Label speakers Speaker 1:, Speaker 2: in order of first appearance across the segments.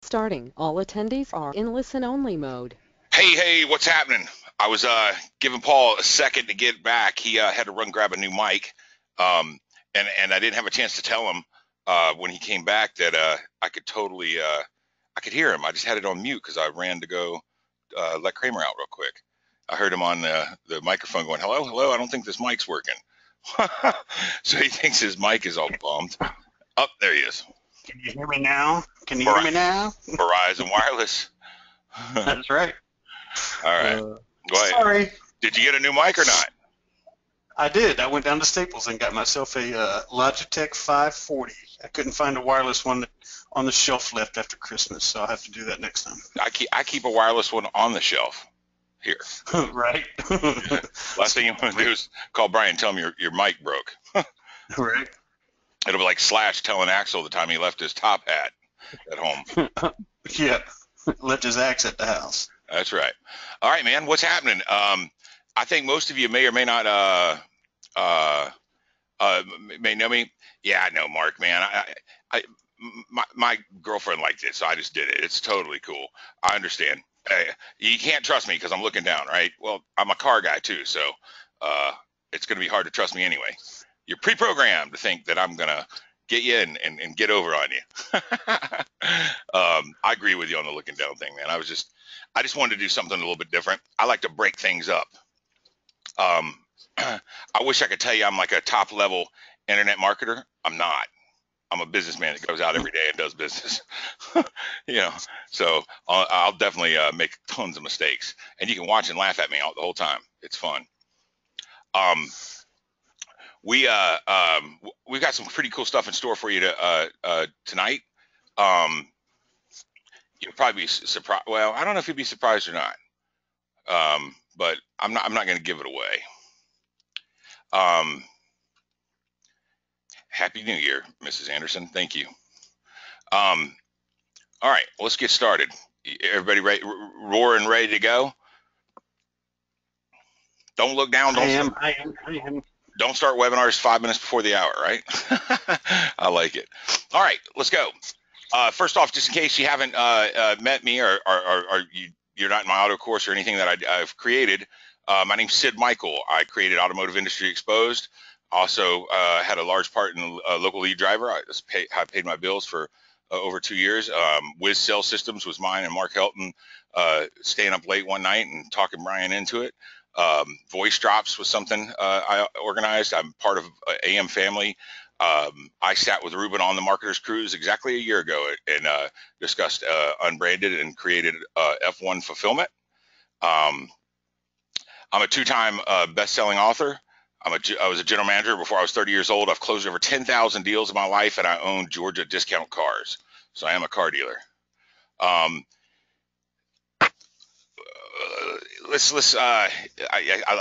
Speaker 1: starting. All attendees are in listen-only mode.
Speaker 2: Hey, what's happening? I was giving Paul a second to get back. He had to run grab a new mic, and I didn't have a chance to tell him when he came back that I could totally I could hear him. I just had it on mute because I ran to go let Kramer out real quick. I heard him on the microphone going, "Hello, hello. I don't think this mic's working." So he thinks his mic is all bummed. Oh, there he is.
Speaker 3: Can you hear me now? Can you hear me now?
Speaker 2: Verizon Wireless.
Speaker 3: That's right.
Speaker 2: All right. Go ahead.
Speaker 3: Sorry.
Speaker 2: Did you get a new mic or not?
Speaker 3: I did. I went down to Staples and got myself a Logitech 540. I couldn't find a wireless one on the shelf left after Christmas, so I'll have to do that next time.
Speaker 2: I keep a wireless one on the shelf here.
Speaker 3: Right.
Speaker 2: Last thing you want to do is call Brian and tell him your mic broke.
Speaker 3: Right.
Speaker 2: It'll be like Slash telling Axel the time he left his top hat at home.
Speaker 3: Yeah. Left his axe at the house.
Speaker 2: That's right. All right, man. What's happening? I think most of you may or may not may know me. Yeah, I know Mark, man. My girlfriend liked it, so I just did it. It's totally cool. I understand. Hey, you can't trust me because I'm looking down, right? Well, I'm a car guy too, so it's going to be hard to trust me anyway. You're pre-programmed to think that I'm going to get you and get over on you. I agree with you on the looking down thing, man. I just wanted to do something a little bit different. I like to break things up. I wish I could tell you I'm like a top level internet marketer. I'm not. I'm a businessman that goes out every day and does business. So I'll definitely make tons of mistakes, and you can watch and laugh at me the whole time. It's fun. We've got some pretty cool stuff in store for you tonight. You'll probably be surprised. Well, I don't know if you'd be surprised or not, but I'm not going to give it away. Happy New Year, Mrs. Anderson. Thank you. All right, let's get started. Everybody ready, roaring, ready to go? Don't look down.
Speaker 3: I am.
Speaker 2: Don't start webinars 5 minutes before the hour, right? I like it. All right, let's go. First off, just in case you haven't met me or you're not in my auto course or anything that I've created, my name's Sid Michael. I created Automotive Industry Exposed. Also had a large part in local lead driver. I paid my bills for over 2 years. Wiz Cell Systems was mine and Mark Helton staying up late one night and talking Brian into it. Voice Drops was something I organized. I'm part of AM Family. I sat with Ruben on the Marketers Cruise exactly a year ago and discussed unbranded and created F1 fulfillment. I'm a two-time best-selling author. I was a general manager before I was 30 years old. I've closed over 10,000 deals in my life, and I own Georgia Discount Cars. So I am a car dealer. I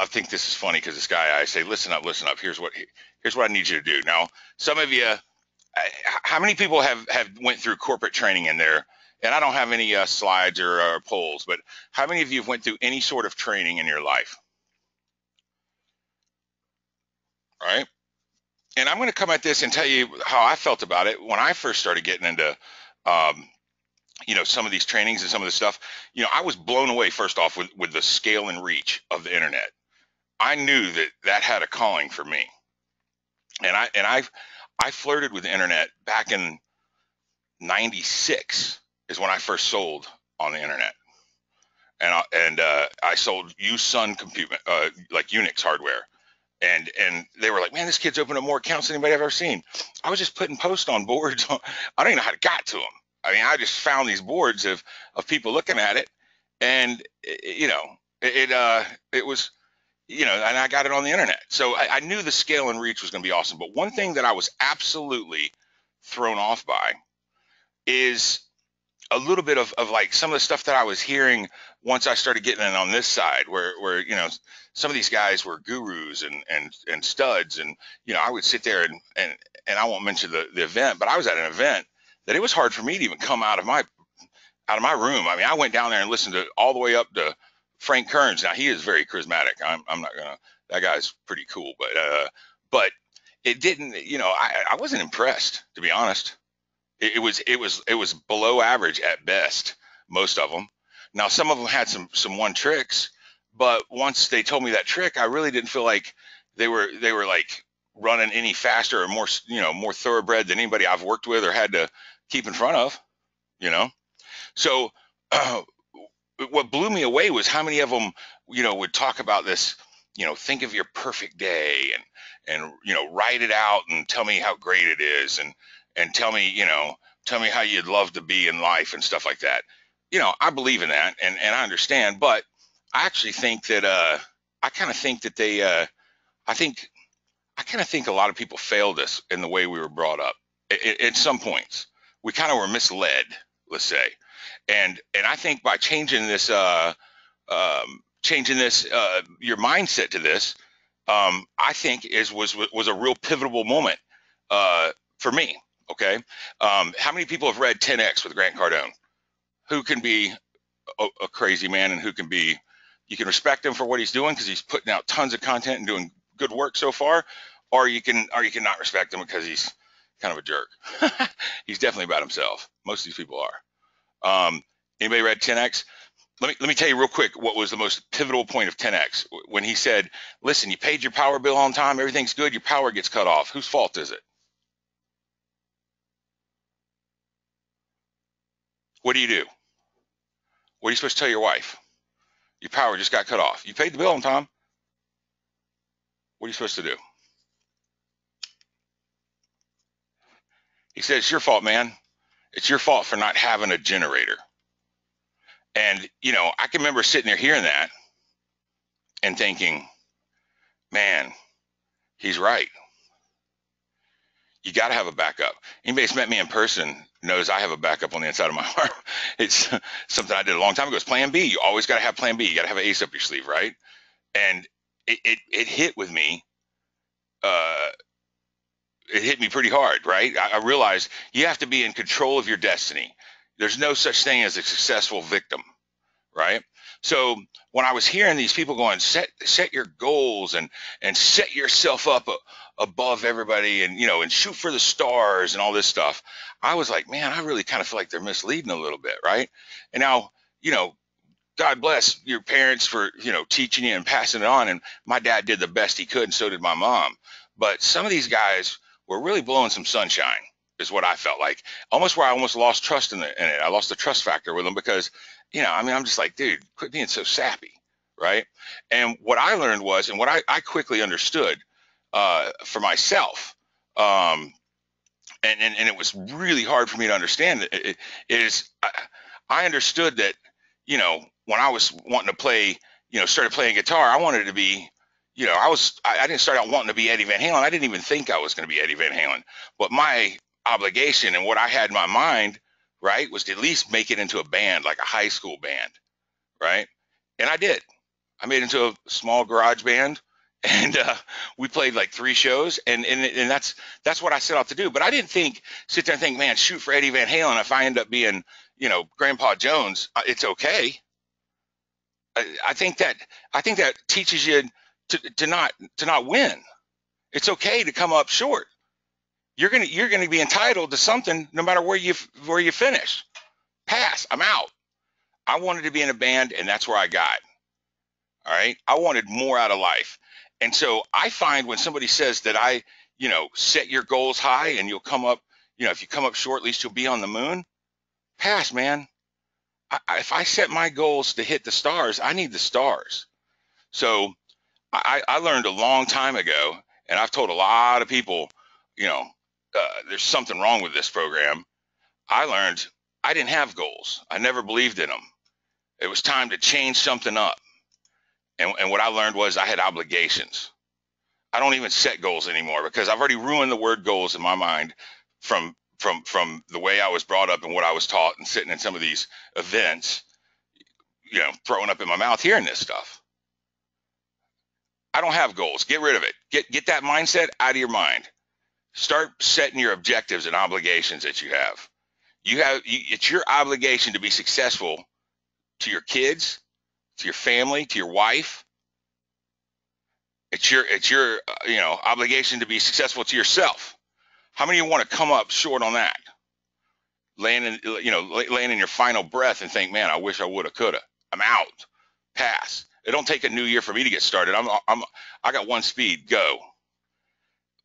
Speaker 2: think this is funny because this guy, I say, listen up. Here's what I need you to do. Now, some of you, how many people have went through corporate training in there? And I don't have any slides or polls, but how many of you have went through any sort of training in your life? All right. And I'm going to come at this and tell you how I felt about it when I first started getting into, some of these trainings and some of the stuff. I was blown away first off with the scale and reach of the internet. I knew that had a calling for me, and I flirted with the internet back in '96 is when I first sold on the internet, and I sold used Sun compute like Unix hardware. And they were like, man, this kid's opened up more accounts than anybody I've ever seen. I was just putting posts on boards. I don't even know how it got to them. I mean, I just found these boards of people looking at it, and it was, and I got it on the internet. So I knew the scale and reach was going to be awesome. But one thing that I was absolutely thrown off by is a little bit of like some of the stuff that I was hearing once I started getting in on this side, where some of these guys were gurus and studs, and I would sit there and I won't mention the event, but I was at an event that it was hard for me to even come out of my room. I mean, I went down there and listened to all the way up to Frank Kearns. Now he is very charismatic. I'm not gonna. That guy's pretty cool, but it didn't. I wasn't impressed, to be honest. It was below average at best, most of them. Now some of them had some one tricks, but once they told me that trick, I really didn't feel like they were like running any faster or more, more thoroughbred than anybody I've worked with or had to keep in front of, you know. So what blew me away was how many of them, would talk about this, think of your perfect day and write it out and tell me how great it is and tell me how you'd love to be in life and stuff like that. I believe in that and I understand, but I actually think that I kind of think that they I kind of think a lot of people failed us in the way we were brought up. At some points, we kind of were misled, let's say, and I think by your mindset to this, I think was a real pivotal moment for me. Okay, how many people have read 10X with Grant Cardone? Who can be a crazy man, and who can be, you can respect him for what he's doing because he's putting out tons of content and doing good work so far, or you can not respect him because he's kind of a jerk. He's definitely about himself. Most of these people are. Anybody read 10X? Let me tell you real quick what was the most pivotal point of 10X when he said, listen, you paid your power bill on time, everything's good, your power gets cut off. Whose fault is it? What do you do? What are you supposed to tell your wife? Your power just got cut off. You paid the bill on time. What are you supposed to do? He said, it's your fault, man. It's your fault for not having a generator. And, I can remember sitting there hearing that and thinking, man, he's right. You got to have a backup. Anybody that's met me in person knows I have a backup on the inside of my arm. It's something I did a long time ago. It's plan B. You always got to have plan B. You got to have an ace up your sleeve, right? And it hit with me. It hit me pretty hard, right? I realized you have to be in control of your destiny. There's no such thing as a successful victim, right? So when I was hearing these people going, set your goals and set yourself up above everybody and shoot for the stars and all this stuff, I was like, man, I really kind of feel like they're misleading a little bit, right? And now, God bless your parents for, teaching you and passing it on. And my dad did the best he could, and so did my mom. But some of these guys were really blowing some sunshine, is what I felt like. Almost where I almost lost trust in it. I lost the trust factor with them because, I'm just like, dude, quit being so sappy, right? And what I learned was, and what I quickly understood for myself, and it was really hard for me to understand is I understood that, when I was wanting to play, started playing guitar, I wanted to be, I didn't start out wanting to be Eddie Van Halen. I didn't even think I was going to be Eddie Van Halen. But my obligation and what I had in my mind, right, was to at least make it into a band, like a high school band, right? And I did. I made it into a small garage band, and we played like 3 shows, and that's what I set out to do. But I didn't sit there and think, man, shoot for Eddie Van Halen. If I end up being, Grandpa Jones, it's okay. I think that teaches you to not win. It's okay to come up short. You're gonna be entitled to something no matter where you finish. Pass. I'm out. I wanted to be in a band, and that's where I got. All right. I wanted more out of life, and so I find when somebody says that set your goals high and you'll come up. If you come up short, at least you'll be on the moon. Pass, man. If I set my goals to hit the stars, I need the stars. So I learned a long time ago, and I've told a lot of people, there's something wrong with this program. I learned I didn't have goals. I never believed in them. It was time to change something up. And what I learned was I had obligations. I don't even set goals anymore because I've already ruined the word goals in my mind from the way I was brought up and what I was taught and sitting in some of these events, throwing up in my mouth hearing this stuff. I don't have goals. Get rid of it. Get that mindset out of your mind. Start setting your objectives and obligations that you have. It's your obligation to be successful to your kids, to your family, to your wife. It's your obligation to be successful to yourself. How many of you want to come up short on that? laying in your final breath and think, man, I wish I woulda, coulda. I'm out. Pass. It don't take a new year for me to get started. I got one speed, go.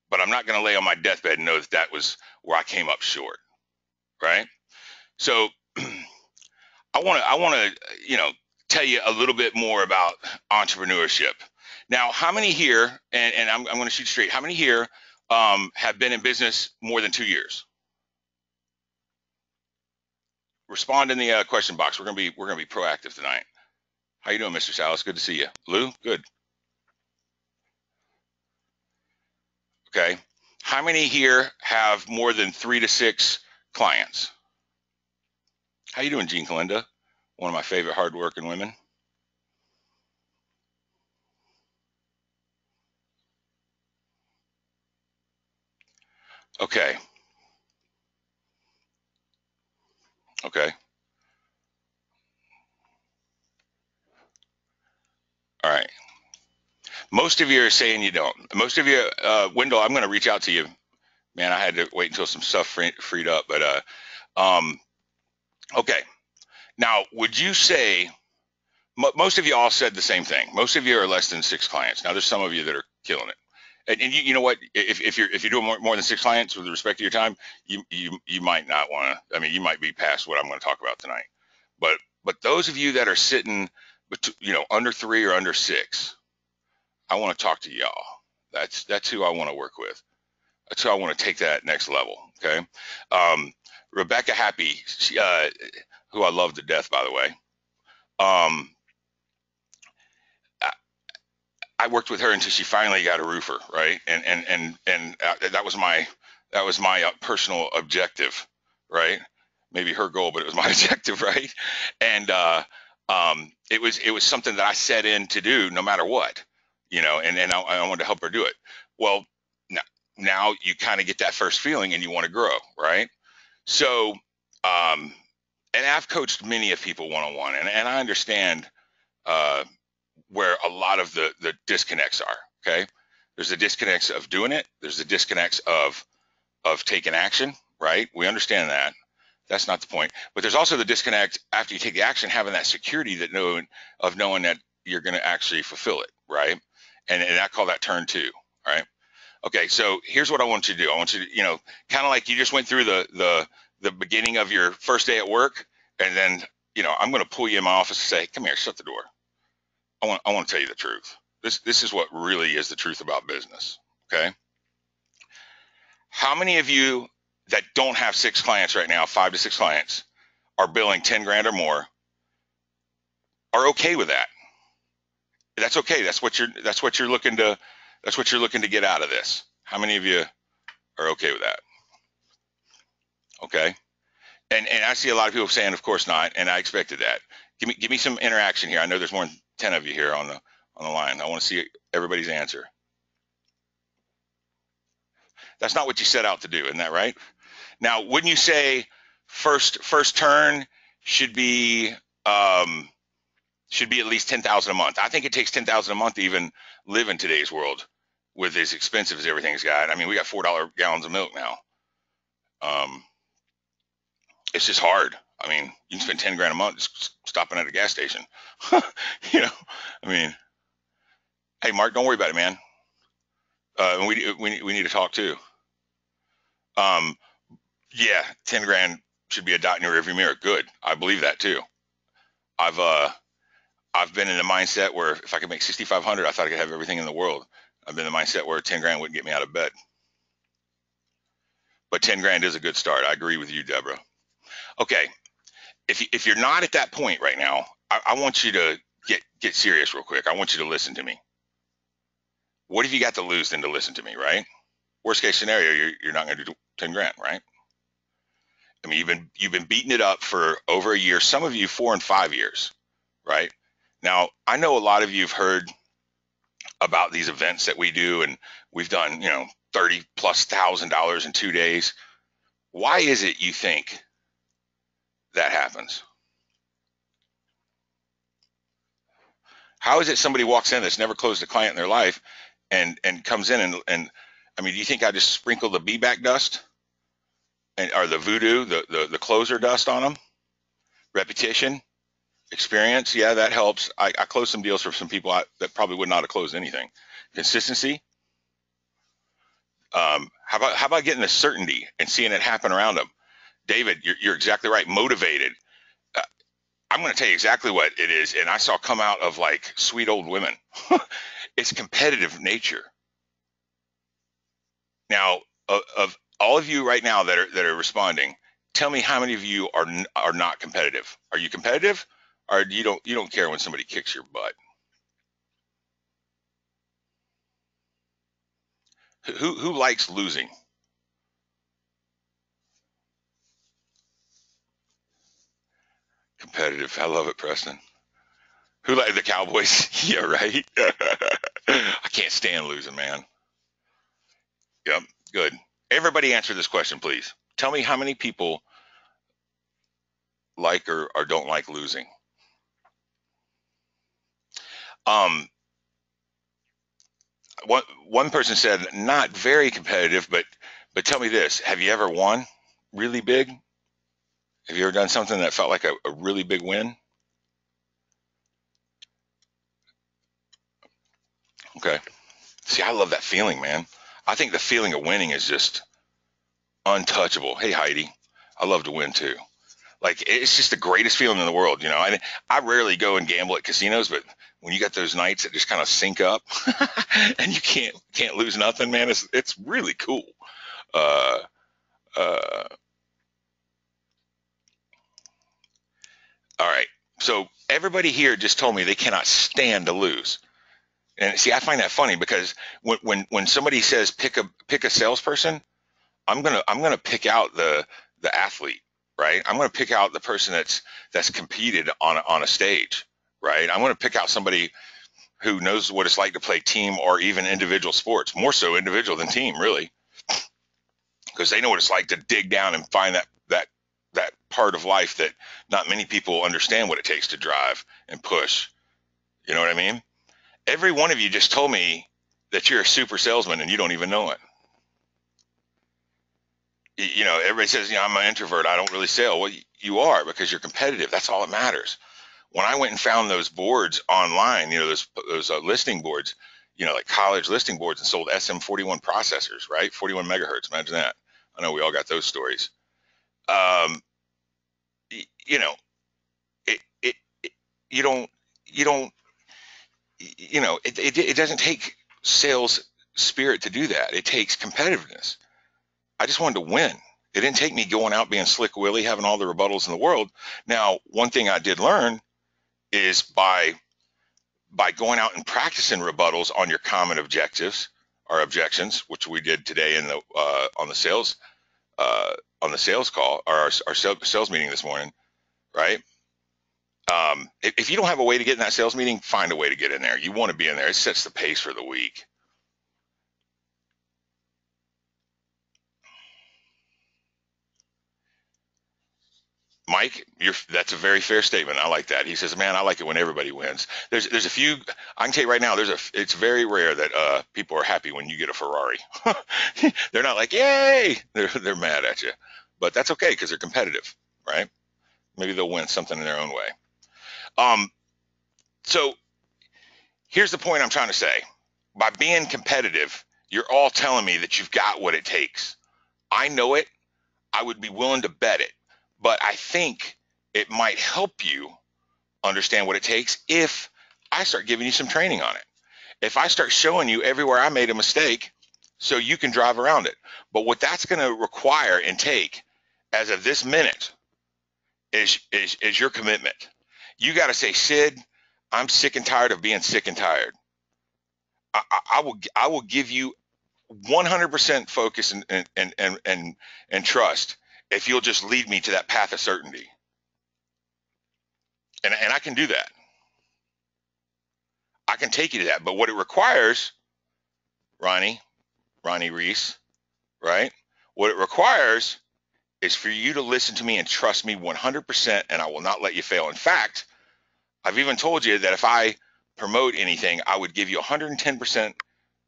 Speaker 2: But I'm not going to lay on my deathbed and know that was where I came up short, right? So I want to, tell you a little bit more about entrepreneurship. Now, how many here, and I'm going to shoot straight, how many here have been in business more than 2 years? Respond in the question box. We're gonna be proactive tonight. How you doing, Mr. Salas? Good to see you. Lou, good. Okay. How many here have more than 3 to 6 clients? How you doing, Jean Kalinda? One of my favorite hardworking women. Okay. Okay. All right. Most of you are saying you don't. Most of you, Wendell, I'm going to reach out to you. Man, I had to wait until some stuff freed up, but okay. Now, would you say most of you all said the same thing? Most of you are less than 6 clients. Now, there's some of you that are killing it. And you know what? If you're doing more than 6 clients, with respect to your time, you might not want to. I mean, you might be past what I'm going to talk about tonight. But those of you that are sitting, under 3 or under 6, I want to talk to y'all. That's who I want to work with. That's who I want to take that next level. Okay. Rebecca Happy, she, who I love to death, by the way. I worked with her until she finally got a roofer, right? And that was my personal objective, right? Maybe her goal, but it was my objective, right? And it was something that I set in to do no matter what, and I wanted to help her do it. Well, now you kind of get that first feeling and you want to grow, right? So, and I've coached many of people one-on-one, and I understand where a lot of the disconnects are. Okay. There's the disconnects of doing it. There's the disconnects of taking action, right? We understand that. That's not the point. But there's also the disconnect after you take the action, having that security of knowing that you're going to actually fulfill it, right? And I call that turn 2, right? Okay. So here's what I want you to do. I want you to, kind of like you just went through the beginning of your first day at work, and then, I'm going to pull you in my office and say, come here, shut the door. I want to tell you the truth. This is what really is the truth about business. Okay. How many of you that don't have 6 clients right now, 5 to 6 clients, are billing 10 grand or more, are okay with that? That's okay. That's what you're looking to get out of this. How many of you are okay with that? Okay. And I see a lot of people saying, of course not. And I expected that. Give me some interaction here. I know there's more than 10 of you here on the line. I want to see everybody's answer. That's not what you set out to do, isn't that right? Now, wouldn't you say first turn should be at least 10,000 a month? I think it takes 10,000 a month to even live in today's world with as expensive as everything's got. I mean, we got $4 gallons of milk now. It's just hard. I mean, you can spend 10 grand a month just stopping at a gas station. I mean, hey, Mark, don't worry about it, man. We need to talk too. Yeah, 10 grand should be a dot in your rearview mirror. Good. I believe that too. I've been in the mindset where if I could make 6,500, I thought I could have everything in the world. I've been in the mindset where 10 grand wouldn't get me out of bed. But 10 grand is a good start. I agree with you, Deborah. Okay. If you're not at that point right now, I want you to get serious real quick. I want you to listen to me. What have you got to lose than to listen to me, right? Worst case scenario, you're not going to do 10 grand, right? I mean, you've been beating it up for over a year. Some of you 4 and 5 years, right? Now, I know a lot of you have heard about these events that we do, and we've done, $30,000+ in 2 days. Why is it you think that happens? How is it somebody walks in that's never closed a client in their life and comes in and I mean, do you think I just sprinkle the bee back dust? And are the voodoo, the closer dust on them? Repetition, experience, yeah, that helps. I closed some deals for some people that probably would not have closed anything. Consistency. How about getting the certainty and seeing it happen around them? David, you're exactly right. Motivated. Uh, I'm going to tell you exactly what it is, and I saw come out of like sweet old women. It's competitive nature. Now, of all of you right now that are responding, tell me how many of you are not competitive. Are you competitive, or you don't care when somebody kicks your butt? Who likes losing? Competitive. I love it, Preston. Who like the Cowboys? Yeah, right. I can't stand losing, man. Yep, good. Everybody answer this question, please. Tell me how many people like or don't like losing. Um, one person said not very competitive, but tell me this: have you ever won really big? Have you ever done something that felt like a really big win? Okay. See, I love that feeling, man. I think the feeling of winning is just untouchable. Hey, Heidi, I love to win too. Like, it's just the greatest feeling in the world, you know. I rarely go and gamble at casinos, but when you got those nights that just kind of sync up and you can't lose nothing, man, it's really cool. Uh, uh, all right. So everybody here just told me they cannot stand to lose. And see, I find that funny because when somebody says pick a salesperson, I'm gonna pick out the athlete, right? I'm gonna pick out the person that's competed on a stage, right? I'm gonna pick out somebody who knows what it's like to play team or even individual sports, more so individual than team, really, because they know what it's like to dig down and find that part of life that not many people understand what it takes to drive and push. You know what I mean? Every one of you just told me that you're a super salesman and you don't even know it. You know, everybody says, you know, I'm an introvert. I don't really sell. Well, you are, because you're competitive. That's all that matters. When I went and found those boards online, you know, those listing boards, you know, like college listing boards, and sold SM41 processors, right? 41 megahertz. Imagine that. I know we all got those stories. Um, you know, it you don't, you don't, you know, it doesn't take sales spirit to do that. It takes competitiveness. I just wanted to win. It didn't take me going out being slick Willie, having all the rebuttals in the world. Now, one thing I did learn is by going out and practicing rebuttals on your common objectives or objections, which we did today in the on the sales call, or our sales meeting this morning, right? If you don't have a way to get in that sales meeting, find a way to get in there. You want to be in there. It sets the pace for the week. Mike, that's a very fair statement. I like that. He says, "Man, I like it when everybody wins." There's a few. I can tell you right now. It's very rare that people are happy when you get a Ferrari. They're not like, "Yay!" They're mad at you, but that's okay because they're competitive, right? Maybe they'll win something in their own way. So here's the point I'm trying to say. By being competitive, you're all telling me that you've got what it takes. I know it. I would be willing to bet it, but I think it might help you understand what it takes if I start giving you some training on it. If I start showing you everywhere I made a mistake so you can drive around it. But what that's going to require and take as of this minute is your commitment. You got to say, Sid, I'm sick and tired of being sick and tired. I will give you 100% focus and trust if you'll just lead me to that path of certainty. And I can do that. I can take you to that. But what it requires, Ronnie Reese, right? What it requires is for you to listen to me and trust me 100%, and I will not let you fail. In fact, I've even told you that if I promote anything, I would give you 110%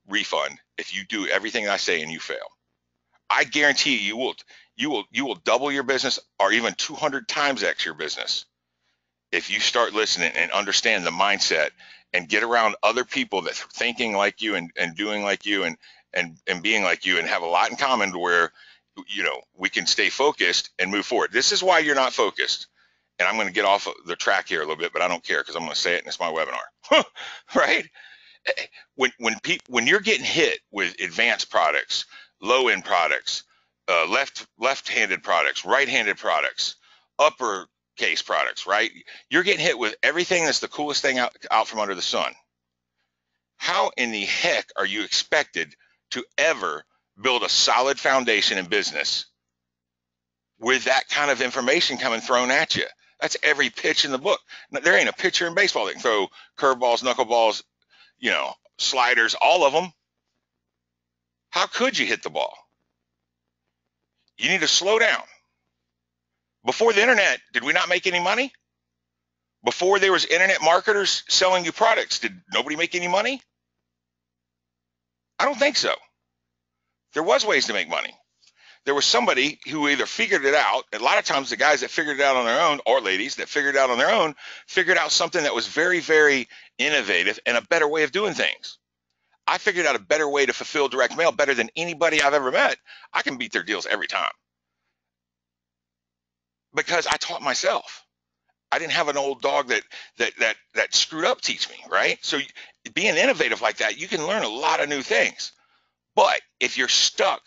Speaker 2: refund if you do everything I say and you fail. I guarantee you will. You will double your business or even 200 times X your business if you start listening and understand the mindset and get around other people that are thinking like you and doing like you and being like you and have a lot in common to where, we can stay focused and move forward. This is why you're not focused. And I'm going to get off of the track here a little bit, but I don't care because I'm going to say it and it's my webinar, right? When you're getting hit with advanced products, low end products, left-handed products, right-handed products, uppercase products, right? You're getting hit with everything that's the coolest thing out from under the sun. How in the heck are you expected to ever build a solid foundation in business with that kind of information coming thrown at you? That's every pitch in the book. There ain't a pitcher in baseball that can throw curveballs, knuckleballs, sliders, all of them. How could you hit the ball? You need to slow down. Before the internet, did we not make any money? Before there was internet marketers selling you products, did nobody make any money? I don't think so. There was ways to make money. There was somebody who either figured it out. A lot of times the guys that figured it out on their own, or ladies that figured it out on their own, figured out something that was very, very innovative and a better way of doing things. I figured out a better way to fulfill direct mail better than anybody I've ever met. I can beat their deals every time because I taught myself. I didn't have an old dog that screwed up teach me, right? So being innovative like that, you can learn a lot of new things. But if you're stuck,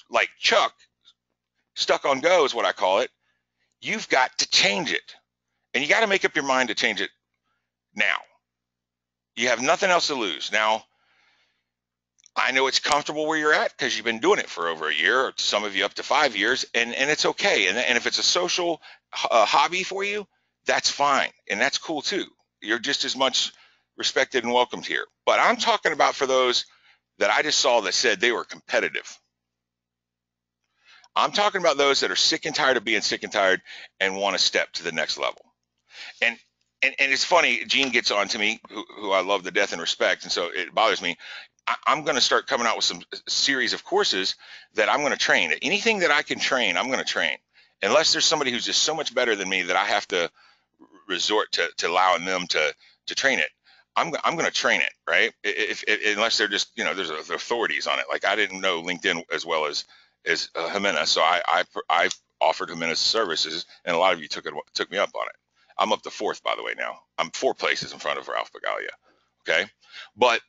Speaker 2: like Chuck, stuck on go is what I call it, you've got to change it. And you got to make up your mind to change it now. You have nothing else to lose. Now, I know it's comfortable where you're at because you've been doing it for over a year, or some of you up to 5 years, and it's okay. And if it's a social hobby for you, that's fine. And that's cool too. You're just as much respected and welcomed here. But I'm talking about for those that I just saw that said they were competitive. I'm talking about those that are sick and tired of being sick and tired and want to step to the next level. And it's funny, Gene gets on to me, who I love to death and respect, and so it bothers me. I'm going to start coming out with some series of courses that I'm going to train. Anything that I can train, I'm going to train. Unless there's somebody who's just so much better than me that I have to resort to allowing them to train it. I'm going to train it, right? If unless they're just, there's authorities on it. Like I didn't know LinkedIn as well as Jimena, so I offered Jimena's services, and a lot of you took me up on it. I'm up to 4th, by the way. Now I'm 4 places in front of Ralph Pagalia. Okay, but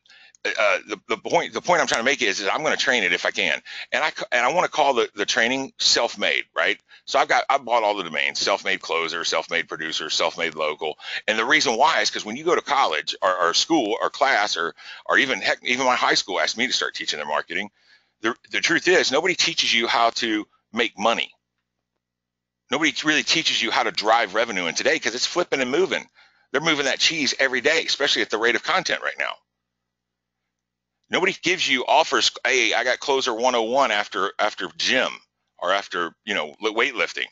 Speaker 2: the point I'm trying to make is I'm going to train it if I can, and I want to call the training self-made, right? So I bought all the domains: self-made closer, self-made producer, self-made local. And the reason why is because when you go to college or school or class or even my high school asked me to start teaching their marketing. The truth is nobody teaches you how to make money. Nobody really teaches you how to drive revenue in today because it's flipping and moving. They're moving that cheese every day, especially at the rate of content right now. Nobody gives you offers, hey, I got closer 101 after gym or after, weightlifting.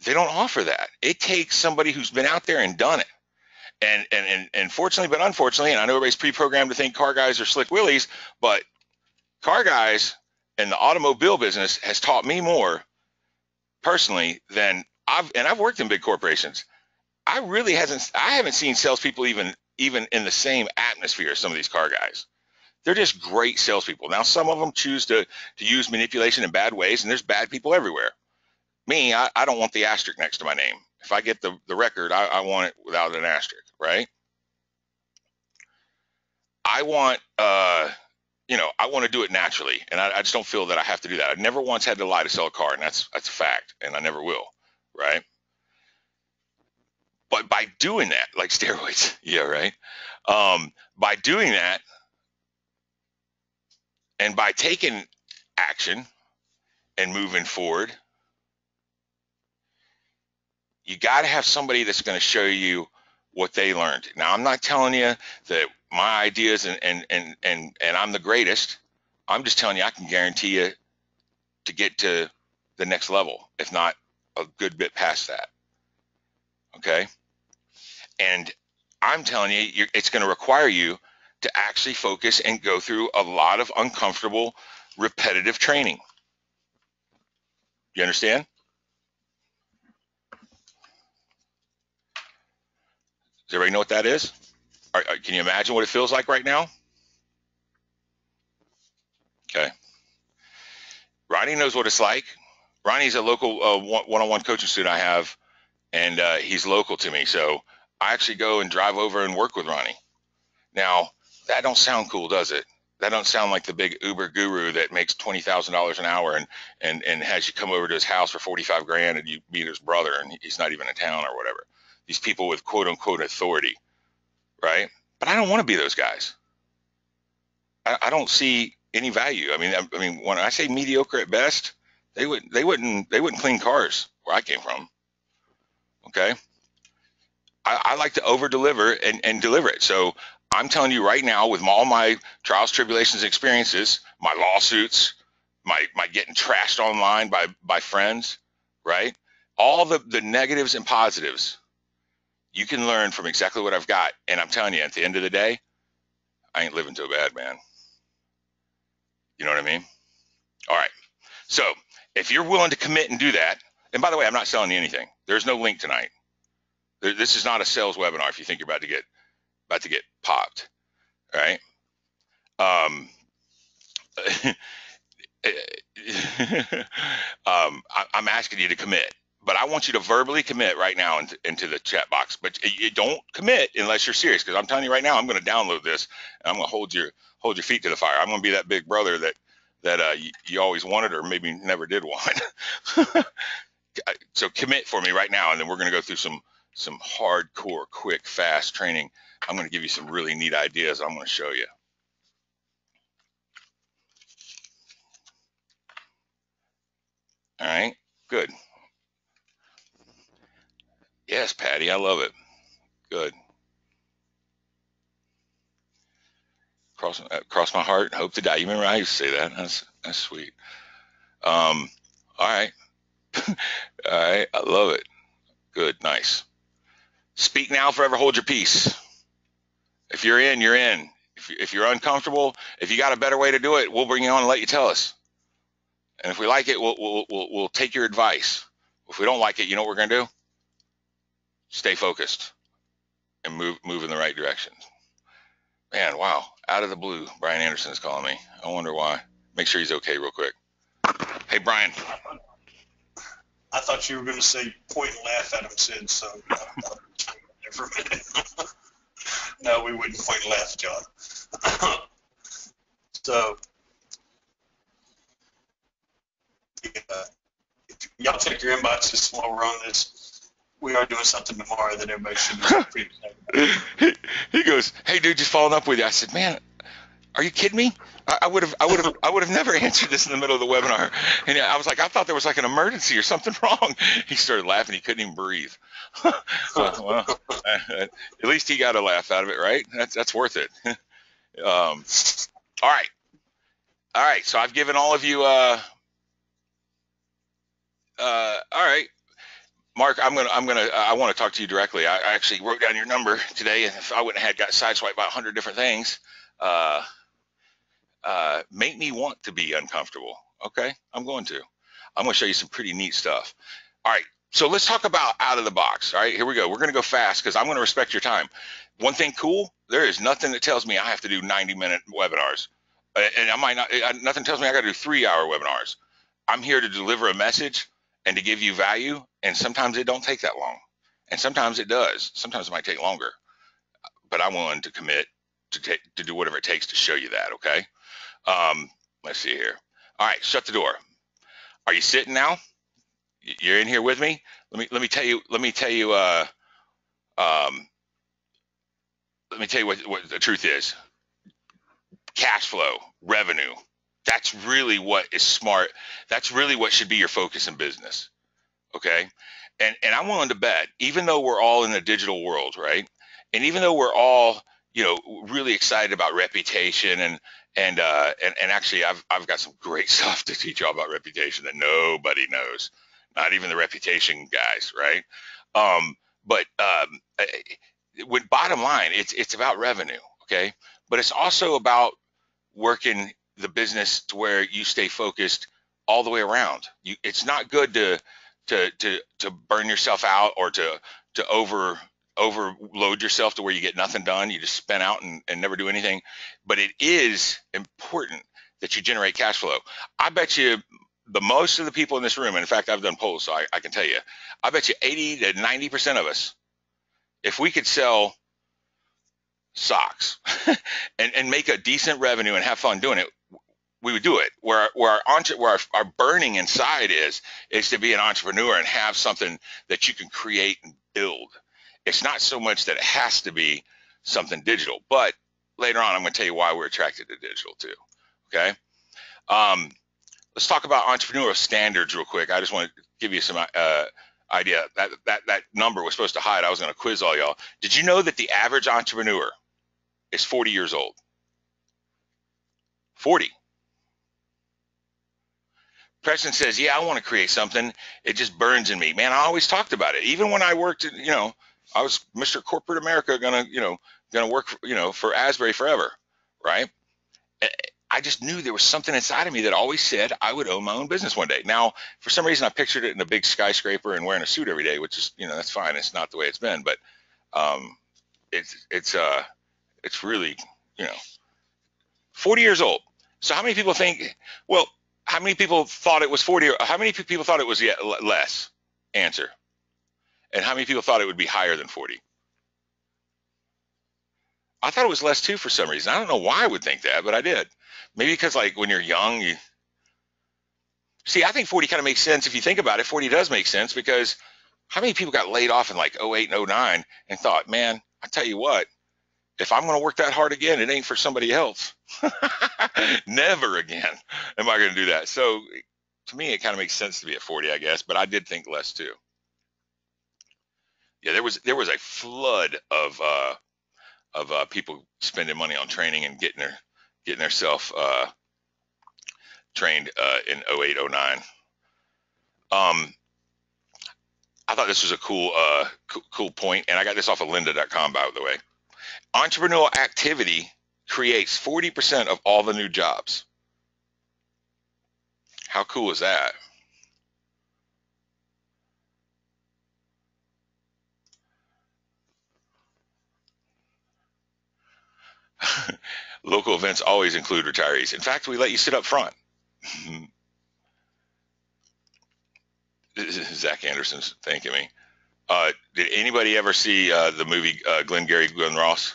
Speaker 2: They don't offer that. It takes somebody who's been out there and done it. And fortunately, but unfortunately, and I know everybody's pre-programmed to think car guys are slick willies, but car guys and the automobile business has taught me more personally than I've worked in big corporations. I haven't seen salespeople even in the same atmosphere as some of these car guys. They're just great salespeople. Now, some of them choose to use manipulation in bad ways, and there's bad people everywhere. Me, I don't want the asterisk next to my name. If I get the record, I want it without an asterisk, right? I want I want to do it naturally, and I just don't feel that I have to do that. I've never once had to lie to sell a car, and that's a fact, and I never will, right? But by doing that, like steroids, yeah, right? By doing that, and by taking action and moving forward, you got to have somebody that's going to show you what they learned. Now, I'm not telling you that my ideas and I'm the greatest. I'm just telling you I can guarantee you to get to the next level, if not a good bit past that. Okay? And I'm telling you, it's going to require you to actually focus and go through a lot of uncomfortable, repetitive training. You understand? Does everybody know what that is? Can you imagine what it feels like right now? Okay. Ronnie knows what it's like. Ronnie's a local one-on-one coaching student I have, and he's local to me. So I actually go and drive over and work with Ronnie. Now, that don't sound cool, does it? That don't sound like the big Uber guru that makes $20,000 an hour and has you come over to his house for 45 grand and you meet his brother and he's not even in town or whatever. These people with quote unquote authority, right? But I don't want to be those guys. I don't see any value. I mean, when I say mediocre at best, they wouldn't clean cars where I came from. Okay. I like to over deliver and deliver it. So I'm telling you right now, with all my trials, tribulations, experiences, my lawsuits, my getting trashed online by friends, right? All the negatives and positives, you can learn from exactly what I've got. And I'm telling you, at the end of the day, I ain't living too bad, man. You know what I mean? All right. So if you're willing to commit and do that, and by the way, I'm not selling you anything. There's no link tonight. This is not a sales webinar if you think you're about to get popped. All right. I'm asking you to commit, but I want you to verbally commit right now into the chat box. But you don't commit unless you're serious, because I'm telling you right now, I'm going to download this and I'm going to hold your feet to the fire. I'm going to be that big brother that you always wanted or maybe never did want. So commit for me right now, and then we're going to go through some hardcore, quick, fast training. I'm going to give you some really neat ideas I'm going to show you. All right, good. Yes, Patty, I love it. Good. Cross my heart, hope to die. You remember I used to say that? That's sweet. All right. All right, I love it. Good, nice. Speak now, forever hold your peace. If you're in, you're in. If you're uncomfortable, if you got a better way to do it, we'll bring you on and let you tell us. And if we like it, we'll take your advice. If we don't like it, you know what we're going to do? Stay focused and move in the right direction. Man, wow. Out of the blue, Brian Anderson is calling me. I wonder why. Make sure he's okay real quick. Hey, Brian.
Speaker 3: I thought you were going to say point and laugh at him, Sid, so there for a minute. No, we wouldn't point and laugh, John. So, if y'all check your inboxes while we're on this, we are doing something tomorrow that everybody should be pretty excited about.
Speaker 2: He goes, "Hey, dude, just following up with you." I said, "Man, are you kidding me? I would have never answered this in the middle of the webinar." And I was like, "I thought there was like an emergency or something wrong." He started laughing. He couldn't even breathe. Well, at least he got a laugh out of it, right? That's worth it. All right. So I've given all of you. All right. Mark, I want to talk to you directly. I actually wrote down your number today, and if I wouldn't have got sideswiped by 100 different things, make me want to be uncomfortable. Okay, I'm going to show you some pretty neat stuff. All right, so let's talk about out of the box. All right, here we go. We're going to go fast because I'm going to respect your time. One thing cool, there is nothing that tells me I have to do 90-minute webinars, and I might not. Nothing tells me I got to do 3-hour webinars. I'm here to deliver a message and to give you value, and sometimes it don't take that long, and sometimes it does. Sometimes it might take longer, but I'm willing to commit to do whatever it takes to show you that. Okay. Let's see here. All right, shut the door. Are you sitting now? You're in here with me? Let me tell you what the truth is. Cash flow, revenue. That's really what is smart. That's really what should be your focus in business. Okay? And I'm willing to bet, even though we're all in a digital world, right? And even though we're all, really excited about reputation and actually I've got some great stuff to teach y'all about reputation that nobody knows, not even the reputation guys, right? But with bottom line, it's about revenue, okay? But it's also about working the business to where you stay focused all the way around. It's not good to burn yourself out or to overload yourself to where you get nothing done. You just spin out and never do anything. But it is important that you generate cash flow. I bet you the most of the people in this room, and in fact, I've done polls, so I can tell you, I bet you 80 to 90% of us, if we could sell socks and make a decent revenue and have fun doing it, we would do it. Where our burning inside is to be an entrepreneur and have something that you can create and build. It's not so much that it has to be something digital, but later on I'm going to tell you why we're attracted to digital too. Okay. Let's talk about entrepreneurial standards real quick. I just want to give you some idea. That number was supposed to hide. I was going to quiz all y'all. Did you know that the average entrepreneur is 40 years old? 40. Preston says, yeah, I want to create something. It just burns in me. Man, I always talked about it. Even when I worked, I was Mr. Corporate America, gonna work, for Asbury forever, right? I just knew there was something inside of me that always said I would own my own business one day. Now, for some reason, I pictured it in a big skyscraper and wearing a suit every day, which is, that's fine. It's not the way it's been, but it's really, 40 years old. So how many people think? Well, how many people thought it was 40? Or how many people thought it was less? Answer. And how many people thought it would be higher than 40? I thought it was less too for some reason. I don't know why I would think that, but I did. Maybe because like when you're young, I think 40 kind of makes sense. If you think about it, 40 does make sense because how many people got laid off in like 08 and 09 and thought, man, I tell you what, if I'm going to work that hard again, it ain't for somebody else. Never again am I going to do that. So to me, it kind of makes sense to be at 40, I guess, but I did think less too. Yeah, there was a flood of people spending money on training and getting themselves trained in 08, 09. I thought this was a cool point, and I got this off of lynda.com, by the way. Entrepreneurial activity creates 40% of all the new jobs. How cool is that? Local events always include retirees. In fact, we let you sit up front. Zach Anderson's thanking me. Did anybody ever see the movie Glengarry Glen Ross?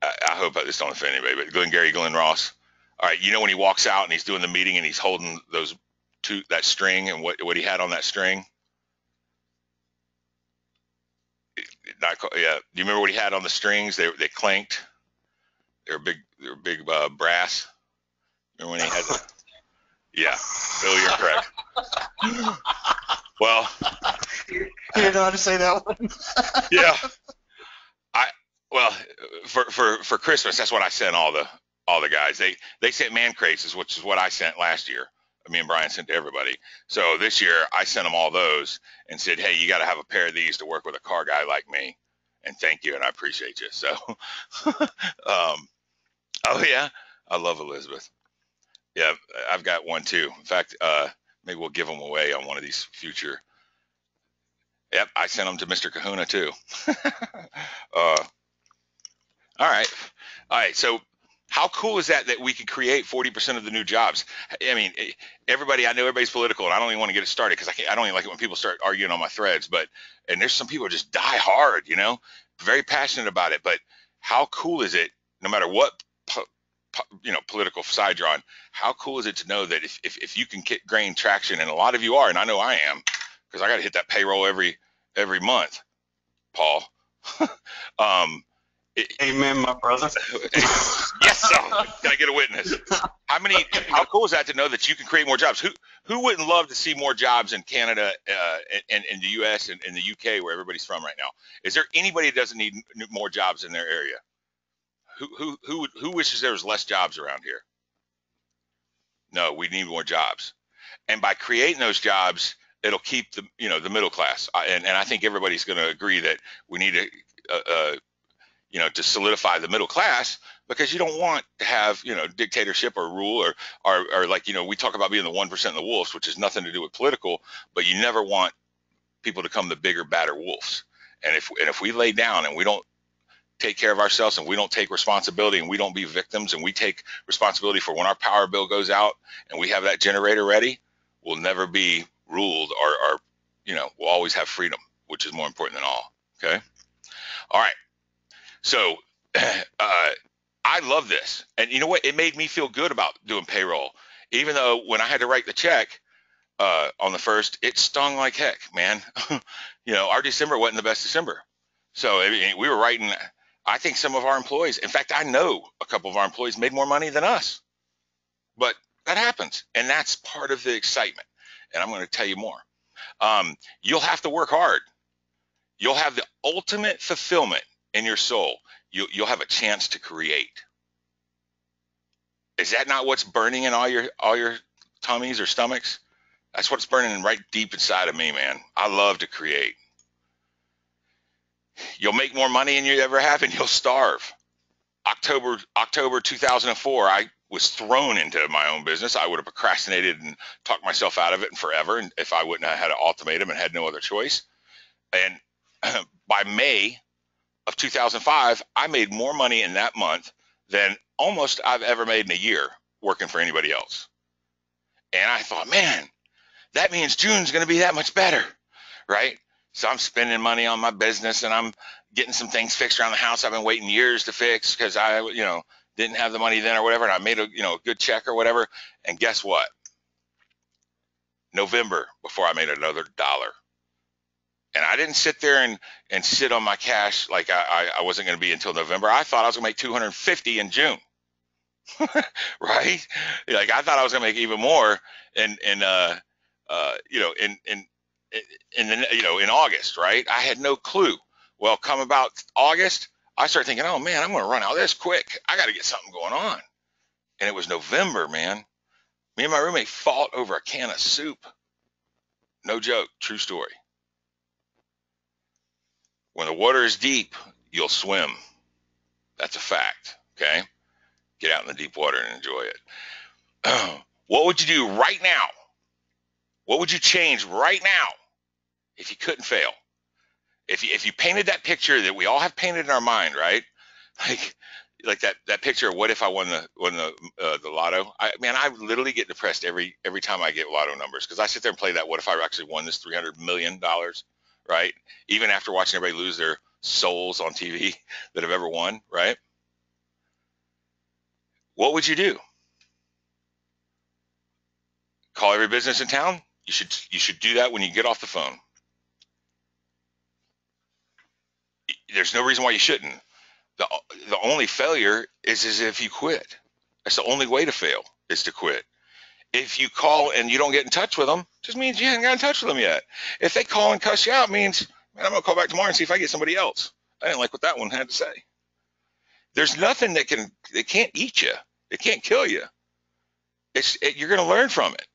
Speaker 2: I hope this don't offend anybody, but Glengarry Glen Ross. All right, when he walks out and he's doing the meeting and he's holding that string and what he had on that string? Yeah. Do you remember what he had on the strings? They clanked. They were big brass. Remember when he had the? Yeah, Bill, you're correct. Well,
Speaker 3: you didn't know how to say that one.
Speaker 2: Yeah. For Christmas, that's what I sent all the guys. They sent man crates, which is what I sent last year. Me and Brian sent to everybody. So this year I sent them all those and said, hey, you got to have a pair of these to work with a car guy like me. And thank you, and I appreciate you. So, oh yeah, I love Elizabeth. Yeah, I've got one too. In fact, maybe we'll give them away on one of these future. Yep, I sent them to Mr. Kahuna too. All right. So how cool is that we can create 40% of the new jobs? I mean, I know everybody's political, and I don't even want to get it started because I don't even like it when people start arguing on my threads. And there's some people who just die hard, very passionate about it. But how cool is it, no matter what political side you're on, how cool is it to know that if you can gain traction, and a lot of you are, and I know I am, because I got to hit that payroll every month, Paul.
Speaker 3: Amen, my brother.
Speaker 2: Yes, sir. Can I get a witness? How cool is that to know that you can create more jobs? Who wouldn't love to see more jobs in Canada and in the U.S. and in the U.K. where everybody's from right now? Is there anybody that doesn't need more jobs in their area? Who wishes there was less jobs around here? No, we need more jobs. And by creating those jobs, it'll keep the middle class. And I think everybody's going to agree that we need to solidify the middle class. because you don't want to have, dictatorship or rule or like, we talk about being the 1% and the wolves, which has nothing to do with political, but you never want people to become the bigger, badder wolves. And if we lay down and we don't take care of ourselves and we don't take responsibility and we don't be victims and we take responsibility for when our power bill goes out and we have that generator ready, we'll never be ruled or we'll always have freedom, which is more important than all. Okay. All right. So I love this. And you know what? It made me feel good about doing payroll, even though when I had to write the check on the 1st, it stung like heck, man. Our December wasn't the best December. So I mean, we were writing, I think some of our employees, in fact, I know a couple of our employees made more money than us, but that happens. And that's part of the excitement. And I'm going to tell you more. You'll have to work hard. You'll have the ultimate fulfillment in your soul. You'll have a chance to create. Is that not what's burning in all your tummies or stomachs? That's what's burning right deep inside of me, man. I love to create. You'll make more money than you ever have, and you'll starve. October 2004, I was thrown into my own business. I would have procrastinated and talked myself out of it and forever, and if I wouldn't have had an ultimatum and had no other choice. And by May of 2005, I made more money in that month than almost I've ever made in a year working for anybody else. And I thought, man, that means June's going to be that much better, right? So I'm spending money on my business and I'm getting some things fixed around the house I've been waiting years to fix because I, didn't have the money then or whatever. And I made a good check or whatever. And guess what? November, before I made another dollar. And I didn't sit there and sit on my cash like I wasn't going to be until November. I thought I was going to make 250 in June, right? Like I thought I was going to make even more in August, right? I had no clue. Well, come about August, I started thinking, oh man, I'm going to run out of this quick. I got to get something going on. And it was November, man. Me and my roommate fought over a can of soup. No joke, true story. When the water is deep, you'll swim. That's a fact, okay? Get out in the deep water and enjoy it. What would you do right now? What would you change right now if you couldn't fail? If you painted that picture that we all have painted in our mind, right? Like that picture of what if I won the lotto? I literally get depressed every time I get lotto numbers because I sit there and play that what if I actually won this $300 million, right? Even after watching everybody lose their souls on TV that have ever won, right? What would you do? Call every business in town? You should do that when you get off the phone. There's no reason why you shouldn't. The only failure is if you quit. That's the only way to fail is to quit. If you call and you don't get in touch with them, just means you haven't got in touch with them yet. If they call and cuss you out, means, man, I'm going to call back tomorrow and see if I get somebody else. I didn't like what that one had to say. There's nothing that can't eat you. It can't kill you. You're going to learn from it.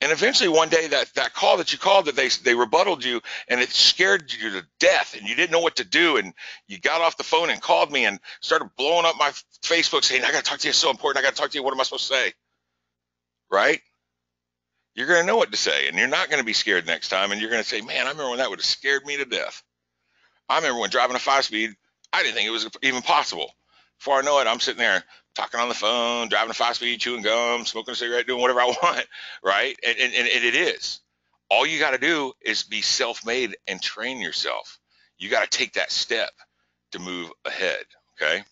Speaker 2: And eventually one day that call that you called that they rebutted you and it scared you to death and you didn't know what to do and you got off the phone and called me and started blowing up my Facebook saying, I got to talk to you. It's so important. I got to talk to you. What am I supposed to say? Right? You're going to know what to say and you're not going to be scared next time. And you're going to say, man, I remember when that would have scared me to death. I remember when driving a 5-speed, I didn't think it was even possible. Before I know it, I'm sitting there talking on the phone, driving a 5-speed, chewing gum, smoking a cigarette, doing whatever I want, right? And it is. All you got to do is be self-made and train yourself. You got to take that step to move ahead, okay?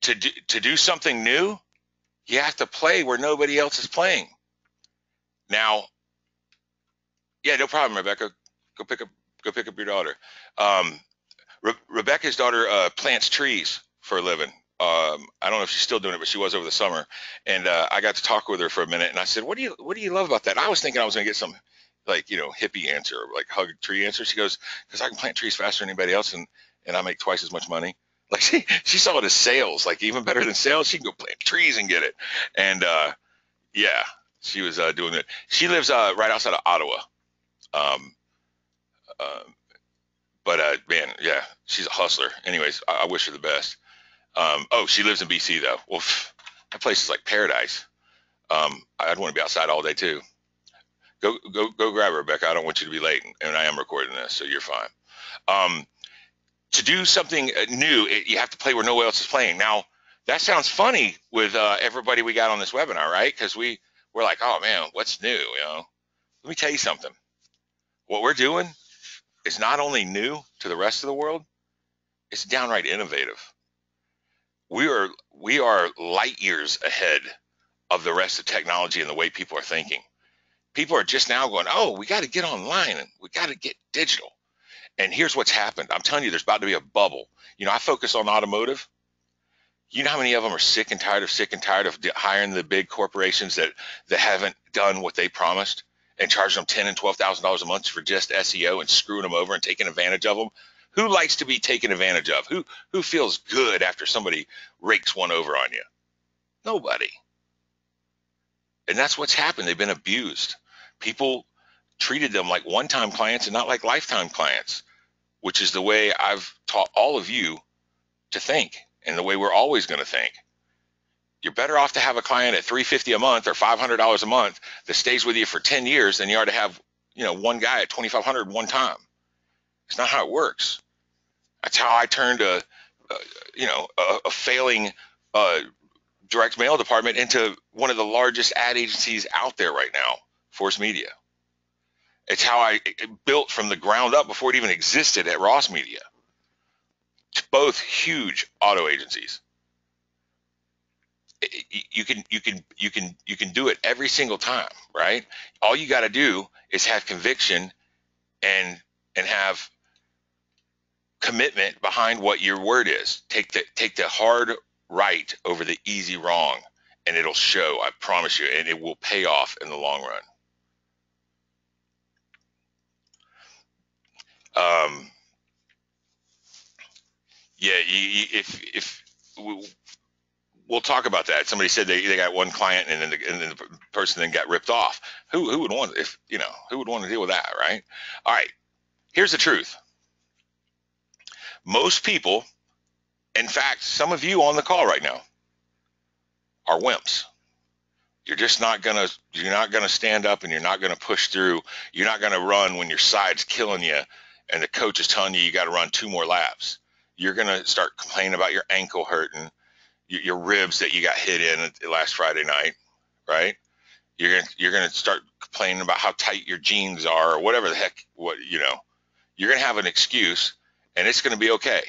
Speaker 2: To do something new, you have to play where nobody else is playing. Now, yeah, no problem, Rebecca. Go pick up your daughter. Rebecca's daughter plants trees for a living. I don't know if she's still doing it, but she was over the summer. And I got to talk with her for a minute. And I said, what do you love about that? I was thinking I was going to get some hippie answer, like hug tree answer. She goes, because I can plant trees faster than anybody else, and I make twice as much money. Like she saw it as sales, like even better than sales. She can go plant trees and get it. And yeah, she was doing it. She lives right outside of Ottawa. But man, yeah, she's a hustler. Anyways, I wish her the best. Oh, she lives in BC though. Well, that place is like paradise. I'd want to be outside all day too. Go grab her, Rebecca. I don't want you to be late, and I am recording this, so you're fine. To do something new, you have to play where no one else is playing. Now, that sounds funny with everybody we got on this webinar, right? Because we're like, oh man, what's new? Let me tell you something. What we're doing is not only new to the rest of the world, it's downright innovative. We are light years ahead of the rest of technology and the way people are thinking. People are just now going, oh, we got to get online and we got to get digital. And here's what's happened. I'm telling you, there's about to be a bubble. I focus on automotive. You know how many of them are sick and tired of hiring the big corporations that haven't done what they promised and charging them $10,000 and $12,000 a month for just SEO and screwing them over and taking advantage of them? Who likes to be taken advantage of? Who feels good after somebody rakes one over on you? Nobody. And that's what's happened. They've been abused. People treated them like one-time clients and not like lifetime clients, which is the way I've taught all of you to think and the way we're always going to think. You're better off to have a client at $350 a month or $500 a month that stays with you for 10 years than you are to have, one guy at $2,500 one time. It's not how it works. That's how I turned a failing direct mail department into one of the largest ad agencies out there right now, Force Media. It's how I built from the ground up before it even existed at Ross Media. Both huge auto agencies. You can do it every single time, right? All you got to do is have conviction and have commitment behind what your word is. Take the hard right over the easy wrong, and it'll show, I promise you, and it will pay off in the long run. We'll talk about that. Somebody said they got one client and then the person then got ripped off. Who would want who would want to deal with that, right? All right. Here's the truth. Most people, in fact, some of you on the call right now, are wimps. You're not gonna stand up and you're not gonna push through. You're not gonna run when your side's killing you and the coach is telling you got to run 2 more laps. You're gonna start complaining about your ankle hurting, your ribs that you got hit in last Friday night, right? You're gonna start complaining about how tight your jeans are or whatever the heck. You're gonna have an excuse, and it's gonna be okay.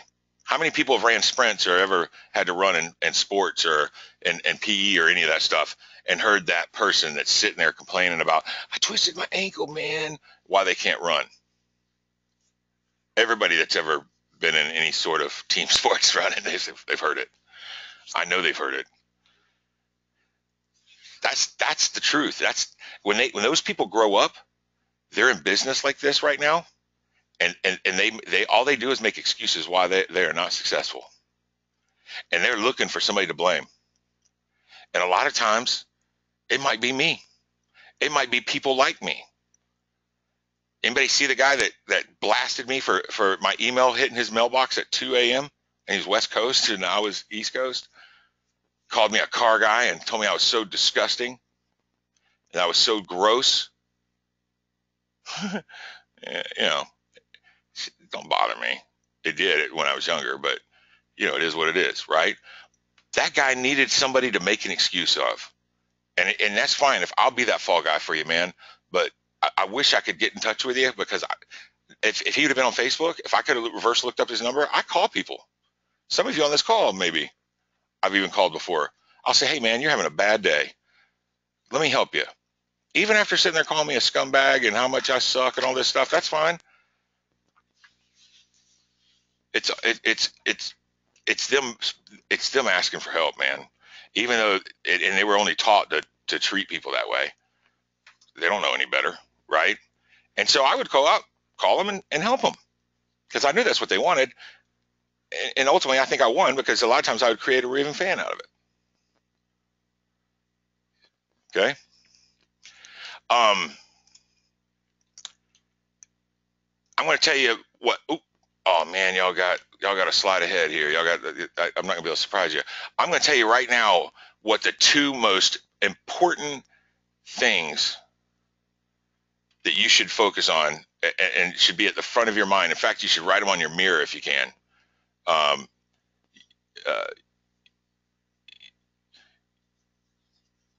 Speaker 2: How many people have ran sprints or ever had to run in sports or in PE or any of that stuff and heard that person that's sitting there complaining about, I twisted my ankle, man, why they can't run? Everybody that's ever been in any sort of team sports running, they've heard it. I know they've heard it. That's the truth. That's when those people grow up, they're in business like this right now, and they all they do is make excuses why they are not successful, and they're looking for somebody to blame. And a lot of times, it might be me. It might be people like me. Anybody see the guy that blasted me for my email hitting his mailbox at 2 a.m. and he's West Coast and I was East Coast? Called me a car guy and told me I was so disgusting and I was so gross. Don't bother me. It did when I was younger, but it is what it is, right? That guy needed somebody to make an excuse of. And that's fine if I'll be that fall guy for you, man. But I wish I could get in touch with you because if he would have been on Facebook, if I could have reverse looked up his number, I call people. Some of you on this call, maybe I've even called before. I'll say, hey, man, you're having a bad day. Let me help you. Even after sitting there calling me a scumbag and how much I suck and all this stuff, that's fine. It's them asking for help, man. Even though and they were only taught to treat people that way. They don't know any better, right? And so I would call them and help them because I knew that's what they wanted. And ultimately, I think I won because a lot of times I would create a raving fan out of it. Okay. I'm going to tell you what. Oh man, y'all got y'all got to slide ahead here. I'm not gonna be able to surprise you. I'm gonna tell you right now what the two most important things that you should focus on and should be at the front of your mind. In fact, you should write them on your mirror if you can. Um, uh,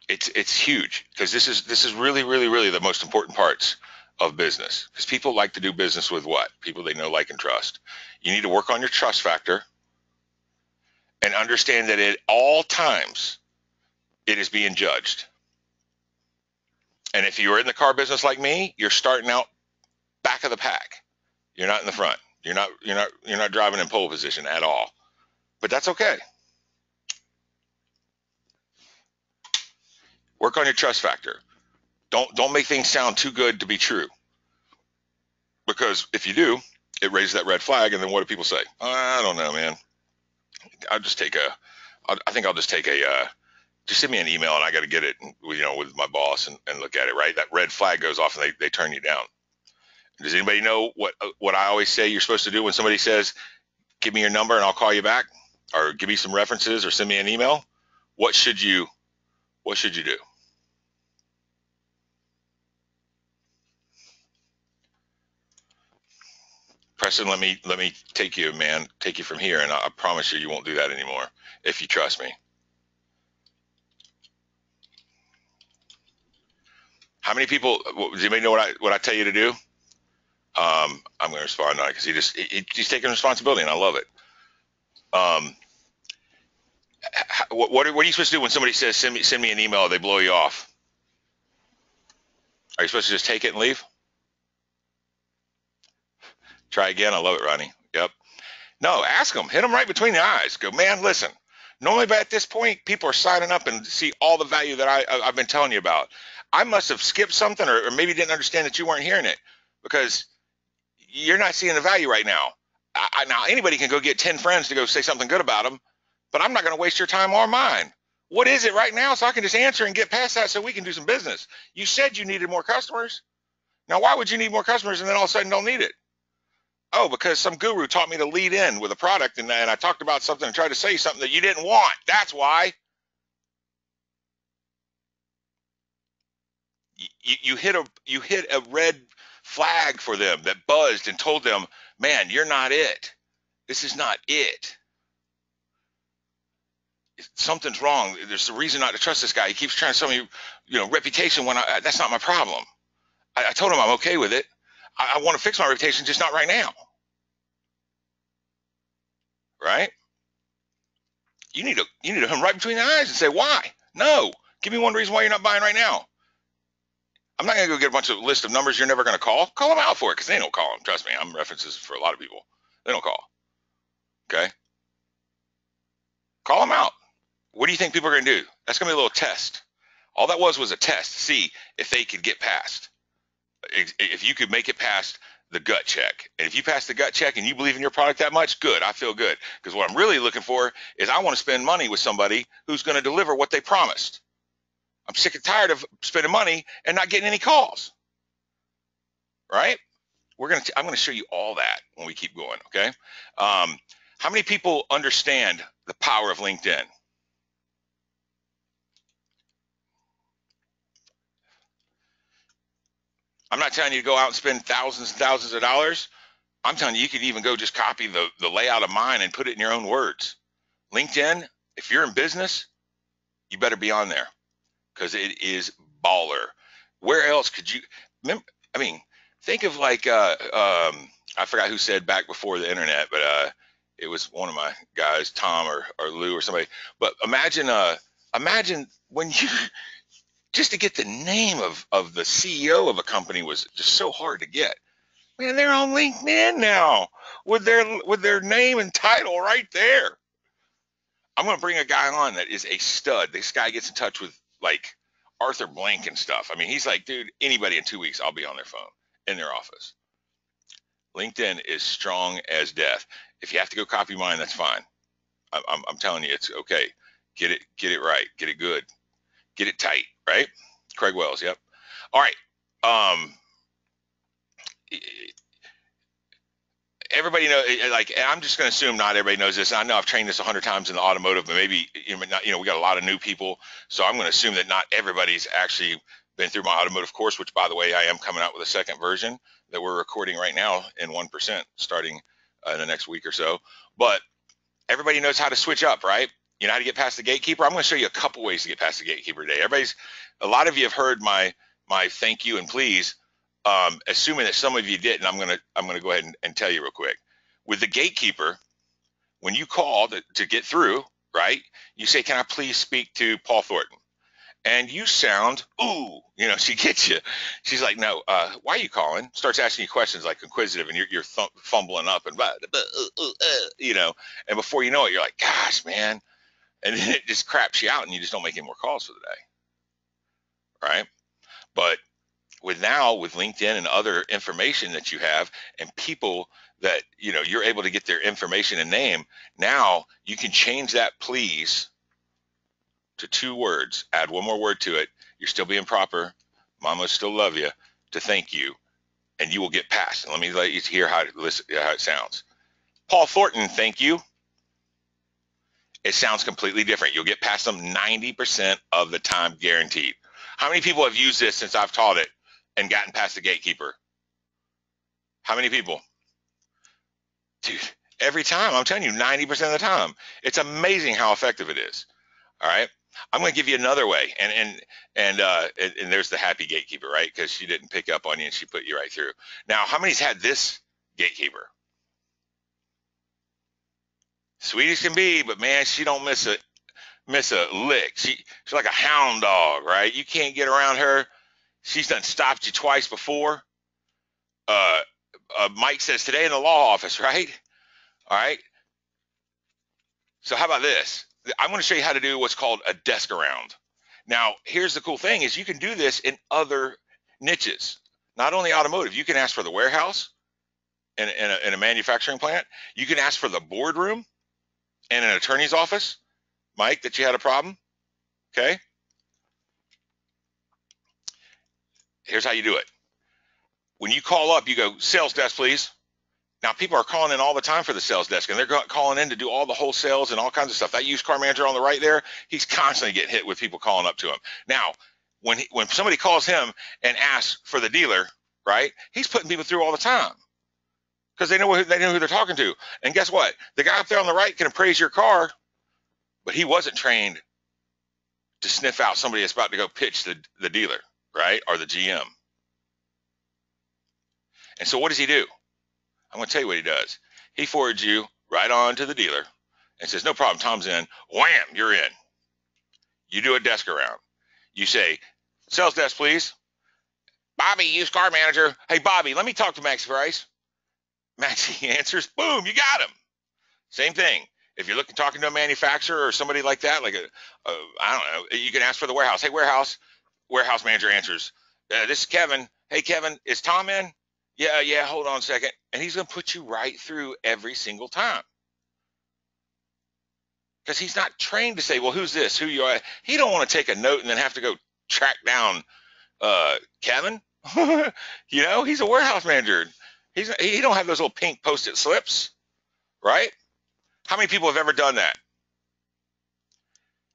Speaker 2: it's huge, because this is really, really, really the most important parts of business, because people like to do business with what? People they know, like, and trust. You need to work on your trust factor and understand that at all times it is being judged. And if you're in the car business like me, you're starting out back of the pack. You're not in the front. You're not driving in pole position at all. But that's okay. Work on your trust factor. Don't make things sound too good to be true. Because if you do, it raises that red flag, and then what do people say? I don't know, man. I think I'll just take a just send me an email and I got to get it, with my boss and look at it, right? That red flag goes off and they turn you down. Does anybody know what I always say you're supposed to do when somebody says, give me your number and I'll call you back, or give me some references, or send me an email? What should you do? Preston, let me take you from here, and I promise you won't do that anymore if you trust me. How many people? Does anybody know what I tell you to do? I'm going to respond on it, because he's taking responsibility, and I love it. What are you supposed to do when somebody says send me an email? They blow you off. Are you supposed to just take it and leave? Try again. I love it, Ronnie. Yep. No, ask them. Hit them right between the eyes. Go, man, listen. Normally, at this point, people are signing up and see all the value that I've been telling you about. I must have skipped something, or maybe didn't understand that you weren't hearing it, because you're not seeing the value right now. Now, anybody can go get 10 friends to go say something good about them, but I'm not going to waste your time or mine. What is it right now, so I can just answer and get past that so we can do some business? You said you needed more customers. Now, why would you need more customers and then all of a sudden don't need it? Oh, because some guru taught me to lead in with a product, and I talked about something and tried to say something that you didn't want. That's why. You hit a red flag for them that buzzed and told them, man, you're not it. This is not it. Something's wrong. There's a reason not to trust this guy. He keeps trying to sell me, reputation, when that's not my problem. I told him I'm okay with it. I want to fix my reputation, just not right now. Right? You need to hit him right between the eyes and say, why? No. Give me one reason why you're not buying right now. I'm not going to go get a bunch of list of numbers you're never going to call. Call them out for it, because they don't call them. Trust me, I'm references for a lot of people. They don't call. Okay? Call them out. What do you think people are going to do? That's going to be a little test. All that was a test to see if they could get past. If you could make it past the gut check. And if you pass the gut check and you believe in your product that much, good. I feel good. Because what I'm really looking for is I want to spend money with somebody who's going to deliver what they promised. I'm sick and tired of spending money and not getting any calls. Right? I'm going to show you all that when we keep going. Okay? How many people understand the power of LinkedIn? I'm not telling you to go out and spend thousands and thousands of dollars. I'm telling you, you can even go just copy the layout of mine and put it in your own words. LinkedIn, if you're in business, you better be on there, because it is baller. Where else could you? Think of I forgot who said back before the internet, but it was one of my guys, Tom or Lou or somebody. But imagine when you just to get the name of the CEO of a company was just so hard to get. Man, they're on LinkedIn now with their name and title right there. I'm going to bring a guy on that is a stud. This guy gets in touch with Arthur Blank and stuff. He's like, dude, anybody in 2 weeks, I'll be on their phone in their office. LinkedIn is strong as death. If you have to go copy mine, that's fine. I'm telling you, it's okay. Get it right. Get it good. Get it tight. Right? Craig Wells. Yep. All right. everybody know, like, I'm just going to assume not everybody knows this. I know I've trained this 100 times in the automotive, but maybe, we got a lot of new people. So I'm going to assume that not everybody's actually been through my automotive course, which, by the way, I am coming out with a second version that we're recording right now in 1% starting in the next week or so. But everybody knows how to switch up, right? You know how to get past the gatekeeper. I'm going to show you a couple ways to get past the gatekeeper today. A lot of you have heard my thank you and please. Assuming that some of you didn't, I'm gonna go ahead and tell you real quick. With the gatekeeper, when you call to get through, right? You say, "Can I please speak to Paul Thornton?" And you sound, ooh, she gets you. She's like, "No, why are you calling?" Starts asking you questions like inquisitive, and you're fumbling up and and before you know it, you're like, "Gosh, man," and then it just craps you out, and you just don't make any more calls for the day, right? But with LinkedIn and other information that you have and people that, you're able to get their information and name, now you can change that please to 2 words, add 1 more word to it. You're still being proper. Mama still love you, to thank you, and you will get past. And let me let you hear how it sounds. Paul Thornton, thank you. It sounds completely different. You'll get past them 90% of the time, guaranteed. How many people have used this since I've taught it and gotten past the gatekeeper? How many people? Dude, every time. I'm telling you, 90% of the time. It's amazing how effective it is. All right. I'm going to give you another way. And there's the happy gatekeeper, right? Because she didn't pick up on you and she put you right through. Now, how many's had this gatekeeper? Sweet as can be, but man, she don't miss a lick. She's like a hound dog, right? You can't get around her. She's done stopped you twice before. Mike says today in the law office, right? All right. So how about this? I'm going to show you how to do what's called a desk around. Now, here's the cool thing is you can do this in other niches, not only automotive. You can ask for the warehouse in a manufacturing plant. You can ask for the boardroom in an attorney's office. Mike, that you had a problem. Okay. Here's how you do it. When you call up, you go, sales desk, please. Now, people are calling in all the time for the sales desk, and they're calling in to do all the wholesales and all kinds of stuff. That used car manager on the right there, he's constantly getting hit with people calling up to him. Now, when somebody calls him and asks for the dealer, right, he's putting people through all the time because they know who they're talking to. And guess what? The guy up there on the right can appraise your car, but he wasn't trained to sniff out somebody that's about to go pitch the dealer, right, or the GM. And so what does he do? I'm going to tell you what he does. He forwards you right on to the dealer and says, no problem, Tom's in. Wham, you're in. You do a desk around. You say, sales desk, please. Bobby, used car manager. Hey, Bobby, let me talk to Maxie Price. Maxie answers, boom, you got him. Same thing. If you're talking to a manufacturer or somebody like that, like I don't know, you can ask for the warehouse. Hey, warehouse. Warehouse manager answers, this is Kevin. Hey, Kevin, is Tom in? Yeah, hold on a second. And he's going to put you right through every single time. Because he's not trained to say, well, who's this? Who you are? He don't want to take a note and then have to go track down Kevin. He's a warehouse manager. He don't have those little pink Post-it slips, right? How many people have ever done that?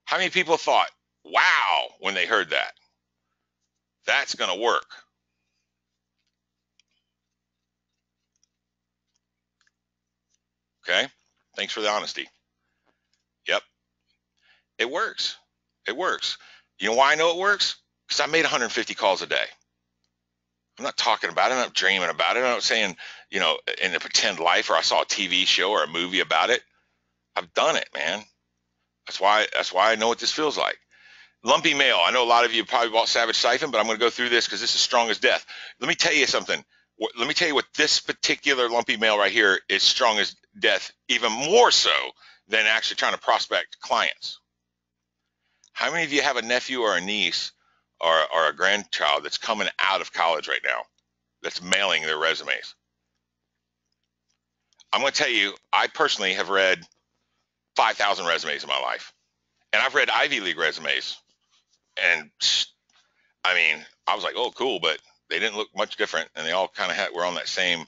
Speaker 2: How many people thought, wow, when they heard that? That's going to work. Okay, thanks for the honesty. Yep, it works. It works. You know why I know it works? Because I made 150 calls a day. I'm not talking about it. I'm not dreaming about it. I'm not saying, in a pretend life or I saw a TV show or a movie about it. I've done it, man. That's why I know what this feels like. Lumpy mail. I know a lot of you probably bought Savage Siphon, but I'm going to go through this because this is strong as death. Let me tell you something. Let me tell you what this particular lumpy mail right here is strong as death, even more so than actually trying to prospect clients. How many of you have a nephew or a niece or a grandchild that's coming out of college right now that's mailing their resumes? I'm going to tell you, I personally have read 5,000 resumes in my life. And I've read Ivy League resumes. And I mean, I was like, oh, cool, but they didn't look much different. And they all kind of were on that same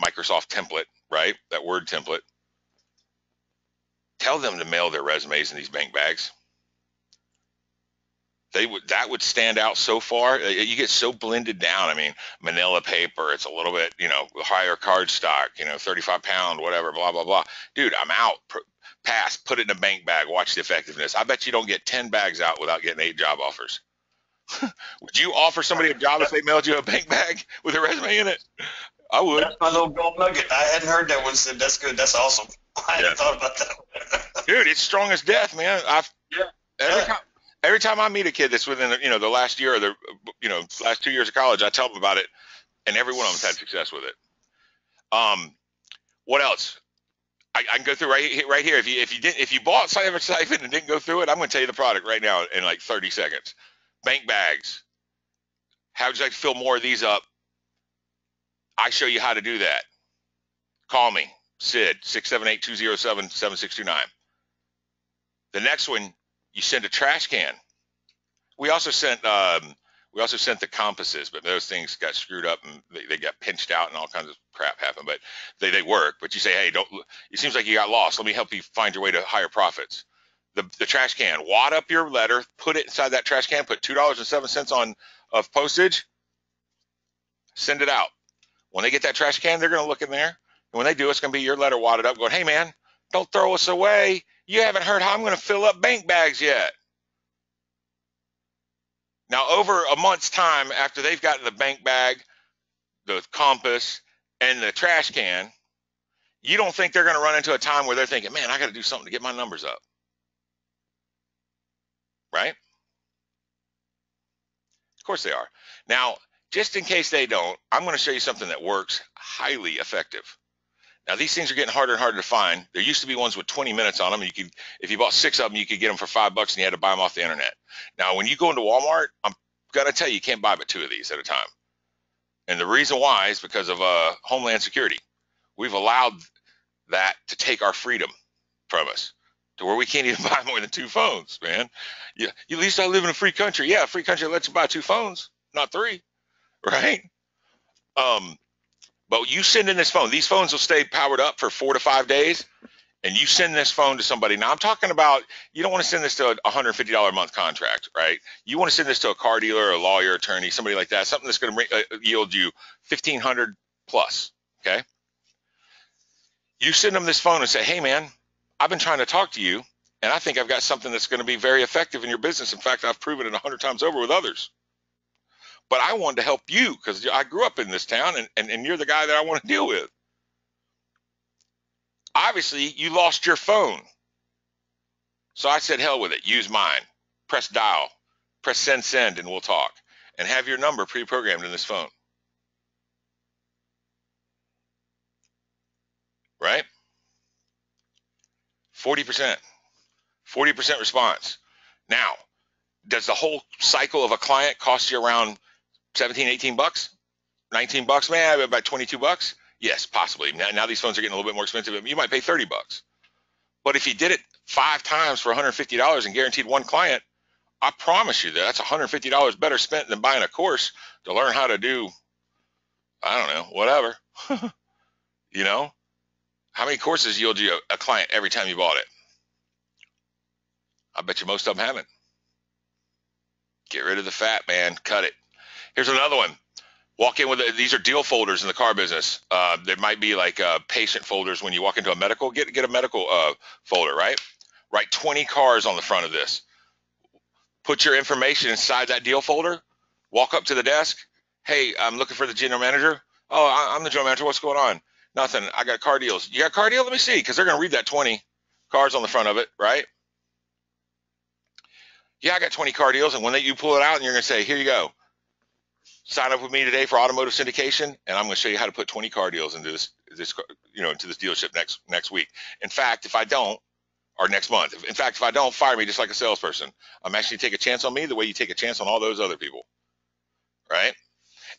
Speaker 2: Microsoft template, right? That Word template. Tell them to mail their resumes in these bank bags. That would stand out so far. You get so blended down. I mean, manila paper, it's a little bit, higher card stock, 35-pound, whatever, blah, blah, blah. Dude, I'm out. Pass, put it in a bank bag, watch the effectiveness. I bet you don't get 10 bags out without getting 8 job offers. Would you offer somebody a job if they mailed you a bank bag with a resume in it? I would.
Speaker 3: That's my little gold nugget. I hadn't heard that one said. That's good. That's awesome. I hadn't thought about that.
Speaker 2: Dude, it's strong as death, man. Every time I meet a kid that's within the last year or the last 2 years of college, I tell them about it, and every one of them's had success with it. What else? I can go through right here. If you bought Siphon and didn't go through it, I'm going to tell you the product right now in like 30 seconds. Bank bags. How would you like to fill more of these up? I show you how to do that. Call me, Sid, 678-207-7629. The next one, you send a trash can. We also sent the compasses, but those things got screwed up and they got pinched out and all kinds of crap happened. But they work. But you say, hey, it seems like you got lost. Let me help you find your way to higher profits. The trash can, wad up your letter, put it inside that trash can, put $2.07 on of postage, send it out. When they get that trash can, they're going to look in there. And when they do, it's going to be your letter wadded up going, hey, man, don't throw us away. You haven't heard how I'm going to fill up bank bags yet. Now, over a month's time after they've gotten the bank bag, the compass, and the trash can, you don't think they're going to run into a time where they're thinking, man, I got to do something to get my numbers up. Right? Of course they are. Now, just in case they don't, I'm going to show you something that works, highly effective. Now, these things are getting harder and harder to find. There used to be ones with 20 minutes on them. If you bought 6 of them, you could get them for $5 and you had to buy them off the internet. Now, when you go into Walmart, I'm going to tell you, you can't buy but 2 of these at a time. And the reason why is because of Homeland Security. We've allowed that to take our freedom from us to where we can't even buy more than 2 phones, man. Yeah, at least I live in a free country. Yeah, a free country lets you buy 2 phones, not 3, right? But you send in this phone. These phones will stay powered up for 4 to 5 days, and you send this phone to somebody. Now, I'm talking about you don't want to send this to a $150 a month contract, right? You want to send this to a car dealer, a lawyer, attorney, somebody like that, something that's going to yield you $1,500 plus, okay? You send them this phone and say, hey, man, I've been trying to talk to you, and I think I've got something that's going to be very effective in your business. In fact, I've proven it 100 times over with others. But I wanted to help you because I grew up in this town, and you're the guy that I want to deal with. Obviously, you lost your phone. So I said, hell with it. Use mine. Press dial. Press send, and we'll talk. And have your number pre-programmed in this phone. Right? 40%. 40% response. Now, does the whole cycle of a client cost you around 17, 18 bucks? 19 bucks, man, about 22 bucks? Yes, possibly. Now these phones are getting a little bit more expensive. You might pay 30 bucks. But if you did it 5 times for $150 and guaranteed 1 client, I promise you that's $150 better spent than buying a course to learn how to do, I don't know, whatever. You know? How many courses yield you a client every time you bought it? I bet you most of them haven't. Get rid of the fat, man. Cut it. Here's another one. Walk in with these are deal folders in the car business. There might be like patient folders when you walk into a medical. Get a medical folder, right? Write 20 cars on the front of this. Put your information inside that deal folder. Walk up to the desk. Hey, I'm looking for the general manager. Oh, I'm the general manager. What's going on? Nothing. I got car deals. You got a car deal? Let me see, because they're going to read that 20 cars on the front of it, right? Yeah, I got 20 car deals, and when you pull it out, and you're going to say, here you go. Sign up with me today for automotive syndication, and I'm going to show you how to put 20 car deals into this dealership next week. In fact, if I don't, or next month. In fact, if I don't, fire me just like a salesperson. I'm actually take a chance on me the way you take a chance on all those other people, right?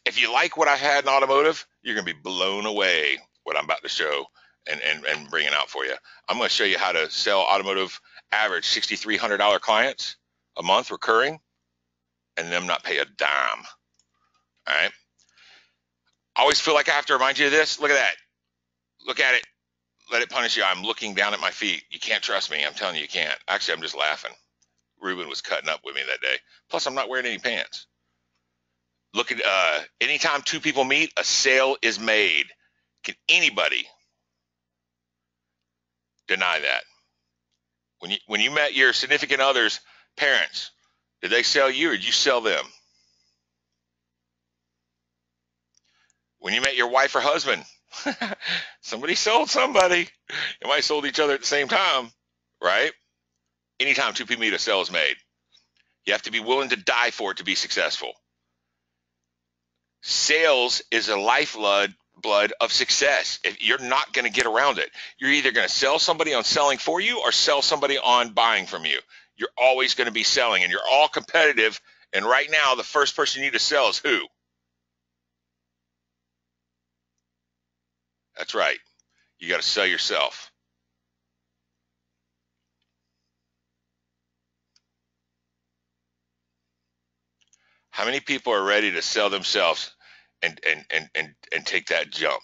Speaker 2: If you like what I had in automotive, you're going to be blown away what I'm about to show and bringing out for you. I'm going to show you how to sell automotive average $6,300 clients a month recurring, and them not pay a dime. All right. I always feel like I have to remind you of this. Look at that. Look at it. Let it punish you. I'm looking down at my feet. You can't trust me. I'm telling you, you can't. Actually, I'm just laughing. Ruben was cutting up with me that day. Plus, I'm not wearing any pants. Look at anytime two people meet, a sale is made. Can anybody deny that? When you met your significant other's parents, did they sell you or did you sell them? When you met your wife or husband, somebody sold somebody. You might have sold each other at the same time, right? Anytime two people meet, a sale is made. You have to be willing to die for it to be successful. Sales is a lifeblood of success. If you're not going to get around it. You're either going to sell somebody on selling for you or sell somebody on buying from you. You're always going to be selling, and you're all competitive. And right now, the first person you need to sell is who? That's right. You got to sell yourself. How many people are ready to sell themselves and take that jump?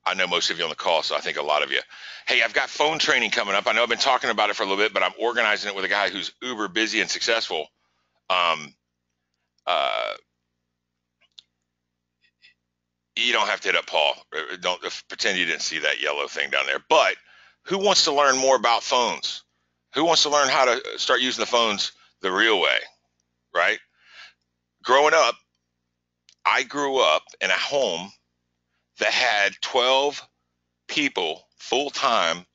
Speaker 2: I know most of you on the call, so I think a lot of you. Hey, I've got phone training coming up. I know I've been talking about it for a little bit, but I'm organizing it with a guy who's uber busy and successful. You don't have to hit up Paul. Don't pretend you didn't see that yellow thing down there. But who wants to learn more about phones? Who wants to learn how to start using the phones the real way, right? Growing up, I grew up in a home that had 12 people full-time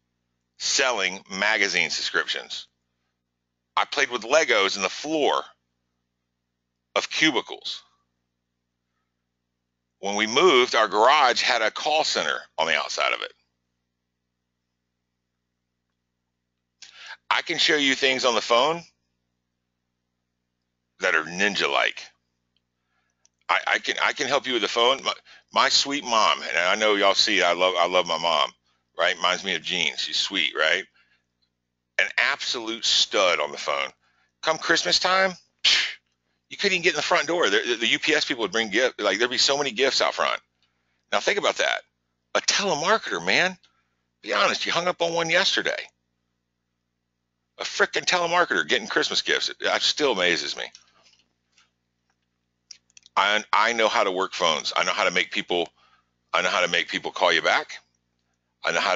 Speaker 2: selling magazine subscriptions. I played with Legos in the floor of cubicles. When we moved, our garage had a call center on the outside of it. I can show you things on the phone that are ninja-like. I can help you with the phone. My sweet mom, and I know y'all see I love my mom, right? Reminds me of Jean. She's sweet, right? An absolute stud on the phone. Come Christmas time, you couldn't even get in the front door. The UPS people would bring gifts. Like, there'd be so many gifts out front. Now think about that. A telemarketer, man. Be honest, you hung up on one yesterday. A frickin' telemarketer getting Christmas gifts. It still amazes me. I know how to work phones. I know how to make people call you back. I know how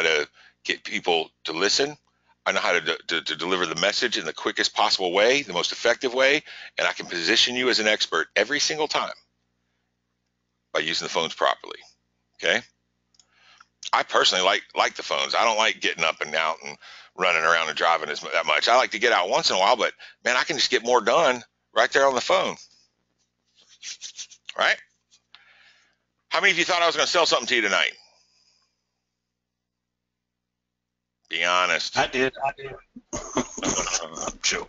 Speaker 2: to get people to listen. I know how to deliver the message in the quickest possible way, the most effective way, and I can position you as an expert every single time by using the phones properly. Okay? I personally like the phones. I don't like getting up and out and running around and driving that much. I like to get out once in a while, but man, I can just get more done right there on the phone. Right? How many of you thought I was going to sell something to you tonight? Be honest.
Speaker 3: I did. I'm joking.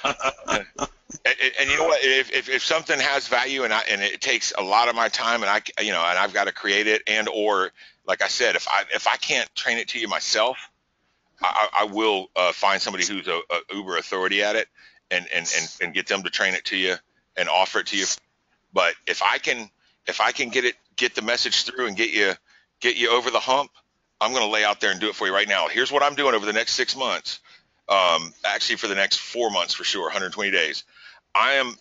Speaker 2: And you know what? If something has value and it takes a lot of my time and I've got to create it, and or like I said, if I can't train it to you myself, I will find somebody who's a uber authority at it and get them to train it to you and offer it to you. But if I can get the message through and get you over the hump, I'm going to lay out there and do it for you right now. Here's what I'm doing over the next 6 months. Actually, for the next 4 months for sure, 120 days. I'm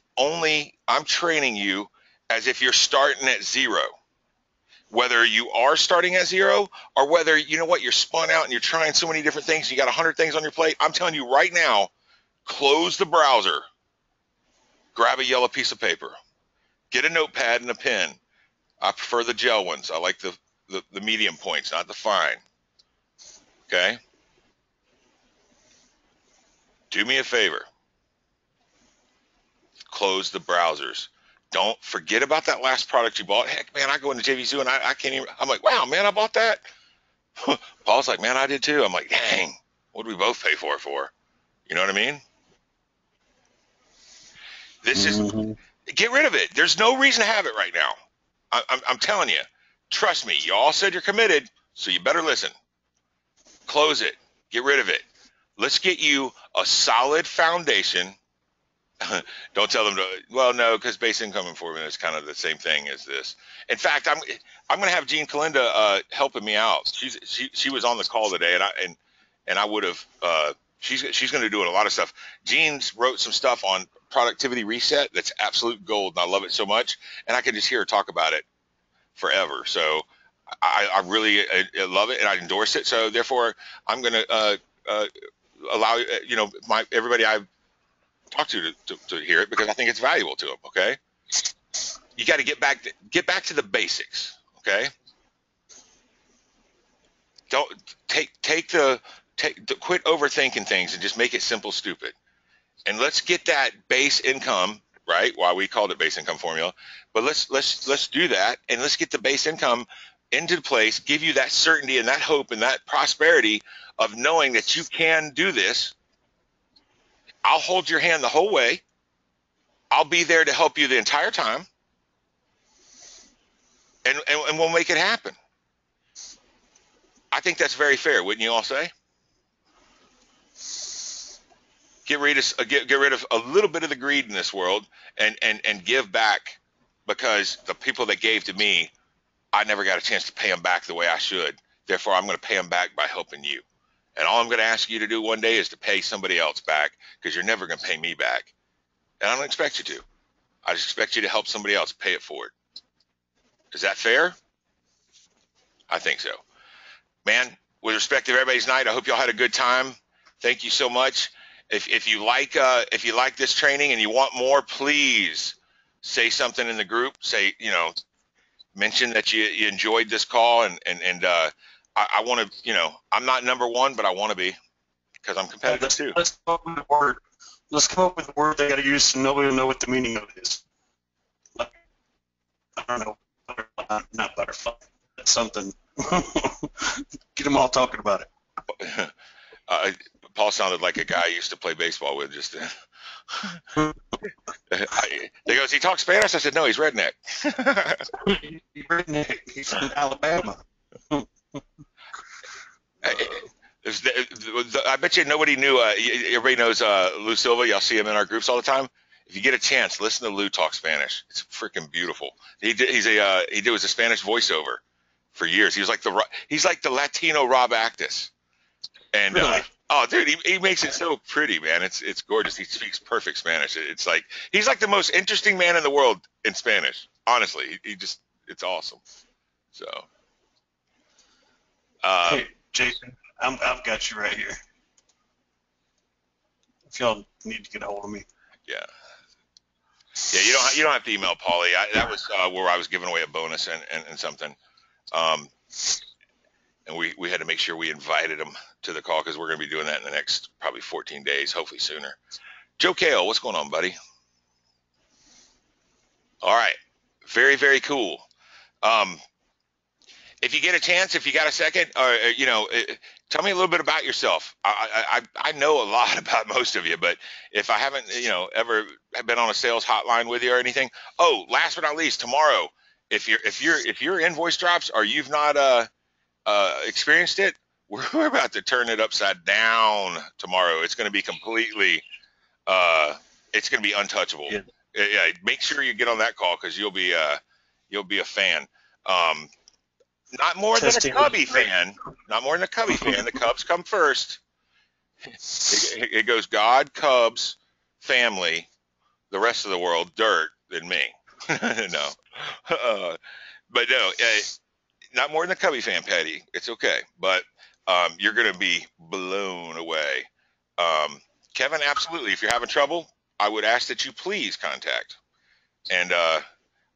Speaker 2: training you as if you're starting at zero. Whether you are starting at zero or whether, you know what, you're spun out and you're trying so many different things, you got 100 things on your plate. I'm telling you right now, close the browser, grab a yellow piece of paper, get a notepad and a pen. I prefer the gel ones. I like the medium points, not the fine. Okay? Do me a favor. Close the browsers. Don't forget about that last product you bought. Heck, man, I go into JV Zoo and I can't even, I'm like, wow, man, I bought that. Paul's like, man, I did too. I'm like, dang, what did we both pay for it for? You know what I mean? This is, get rid of it. There's no reason to have it right now. I'm telling you, trust me, you all said you're committed, so you better listen. Close it. Get rid of it. Let's get you a solid foundation. Don't tell them to. Well, no, because base income and formula is kind of the same thing as this. In fact, I'm going to have Jean Kalinda helping me out. She was on the call today, and I would have. She's going to do a lot of stuff. Jean's wrote some stuff on productivity reset that's absolute gold, and I love it so much. And I can just hear her talk about it forever. So I really love it, and I endorse it. So therefore, I'm going to allow everybody I talk to hear it, because I think it's valuable to them. Okay, you got to get back to the basics. Okay, don't quit overthinking things and just make it simple, stupid. And let's get that base income right. Why we called it base income formula, but let's do that, and let's get the base income into place. Give you that certainty and that hope and that prosperity of knowing that you can do this. I'll hold your hand the whole way. I'll be there to help you the entire time. And we'll make it happen. I think that's very fair, wouldn't you all say? Get rid of a little bit of the greed in this world and give back, because the people that gave to me, I never got a chance to pay them back the way I should. Therefore, I'm going to pay them back by helping you. And all I'm going to ask you to do one day is to pay somebody else back, because you're never going to pay me back. And I don't expect you to. I just expect you to help somebody else pay it forward. Is that fair? I think so. Man, with respect to everybody's night, I hope y'all had a good time. Thank you so much. If you like this training and you want more, please say something in the group. Say, mention that you enjoyed this call, and I want to, I'm not number one, but I want to be, because I'm competitive too.
Speaker 3: Let's come up with a word. Let's come up with a word they got to use so nobody will know what the meaning of it is. Like, I don't know, not butterfly. That's something. Get them all talking about it.
Speaker 2: Paul sounded like a guy I used to play baseball with just then. They goes, he talks Spanish? I said, no, he's redneck.
Speaker 3: He's redneck. He's from Alabama.
Speaker 2: I bet you nobody knew. Everybody knows Lou Silva. Y'all see him in our groups all the time. If you get a chance, listen to Lou talk Spanish. It's freaking beautiful. He was a Spanish voiceover for years. He's like the Latino Rob Actus. And
Speaker 3: Really?
Speaker 2: oh, dude, he makes it so pretty, man. It's gorgeous. He speaks perfect Spanish. It's like he's like the most interesting man in the world in Spanish. Honestly, it's awesome. So,
Speaker 3: hey, Jason, I've got you right here. If y'all need to get a hold of me.
Speaker 2: Yeah. You don't have to email Paulie. That was where I was giving away a bonus and something. And we had to make sure we invited him to the call, because we're going to be doing that in the next probably 14 days, hopefully sooner. Joe Kale, what's going on, buddy? All right. Very, very cool. If you get a chance, if you got a second, or tell me a little bit about yourself. I know a lot about most of you, but if I haven't, ever been on a sales hotline with you or anything. Oh, last but not least, tomorrow, if your invoice drops or you've not experienced it, we're about to turn it upside down tomorrow. It's going to be completely, it's going to be untouchable. Yeah. Make sure you get on that call, because you'll be a fan. Not more than a Cubby fan. Not more than a Cubby fan. The Cubs come first. It goes God, Cubs, family, the rest of the world, dirt, then me. No. But no, not more than a Cubby fan, Patty. It's okay. But you're going to be blown away. Kevin, absolutely. If you're having trouble, I would ask that you please contact. And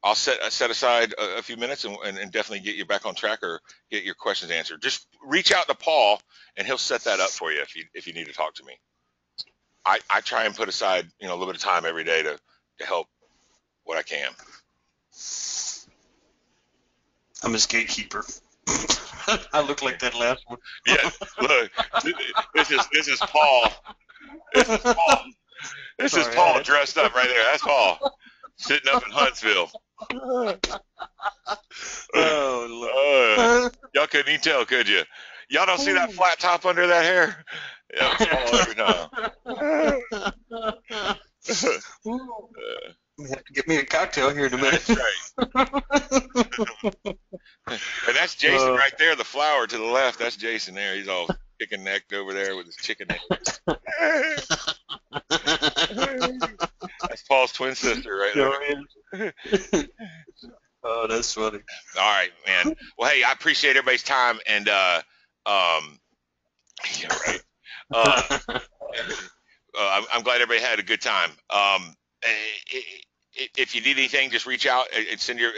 Speaker 2: I'll set aside a few minutes and definitely get you back on track or get your questions answered. Just reach out to Paul, and he'll set that up for you if you need to talk to me. I try and put aside a little bit of time every day to help what I can.
Speaker 3: I'm his gatekeeper. I look like that last one.
Speaker 2: Yeah, look, this is Paul. This is Paul. This is Paul dressed up right there. That's Paul sitting up in Huntsville.
Speaker 3: Oh, Lord.
Speaker 2: Y'all couldn't even tell, could you? Y'all don't see that flat top under that hair? Yeah, it's Paul every time.
Speaker 3: You have to get me a cocktail here in a minute.
Speaker 2: That's right. And that's Jason right there, the flower to the left. That's Jason there. He's all chicken necked over there with his chicken eggs. That's Paul's twin sister right there.
Speaker 3: Oh, that's funny.
Speaker 2: All right, man. Well, hey, I appreciate everybody's time, and yeah, right. I'm glad everybody had a good time. If you need anything, just reach out and send your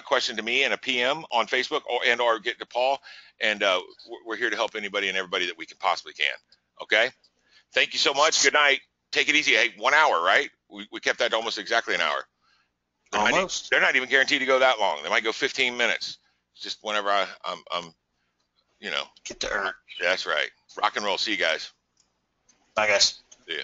Speaker 2: question to me and a PM on Facebook or get to Paul, and we're here to help anybody and everybody that we can possibly can. Okay. Thank you so much. Good night. Take it easy. Hey, 1 hour, right? We kept that to almost exactly an hour.
Speaker 3: Almost.
Speaker 2: They're not even guaranteed to go that long. They might go 15 minutes. It's just whenever I'm
Speaker 3: get to earn.
Speaker 2: That's right. Rock and roll. See you guys.
Speaker 3: Bye, guys.
Speaker 2: See ya.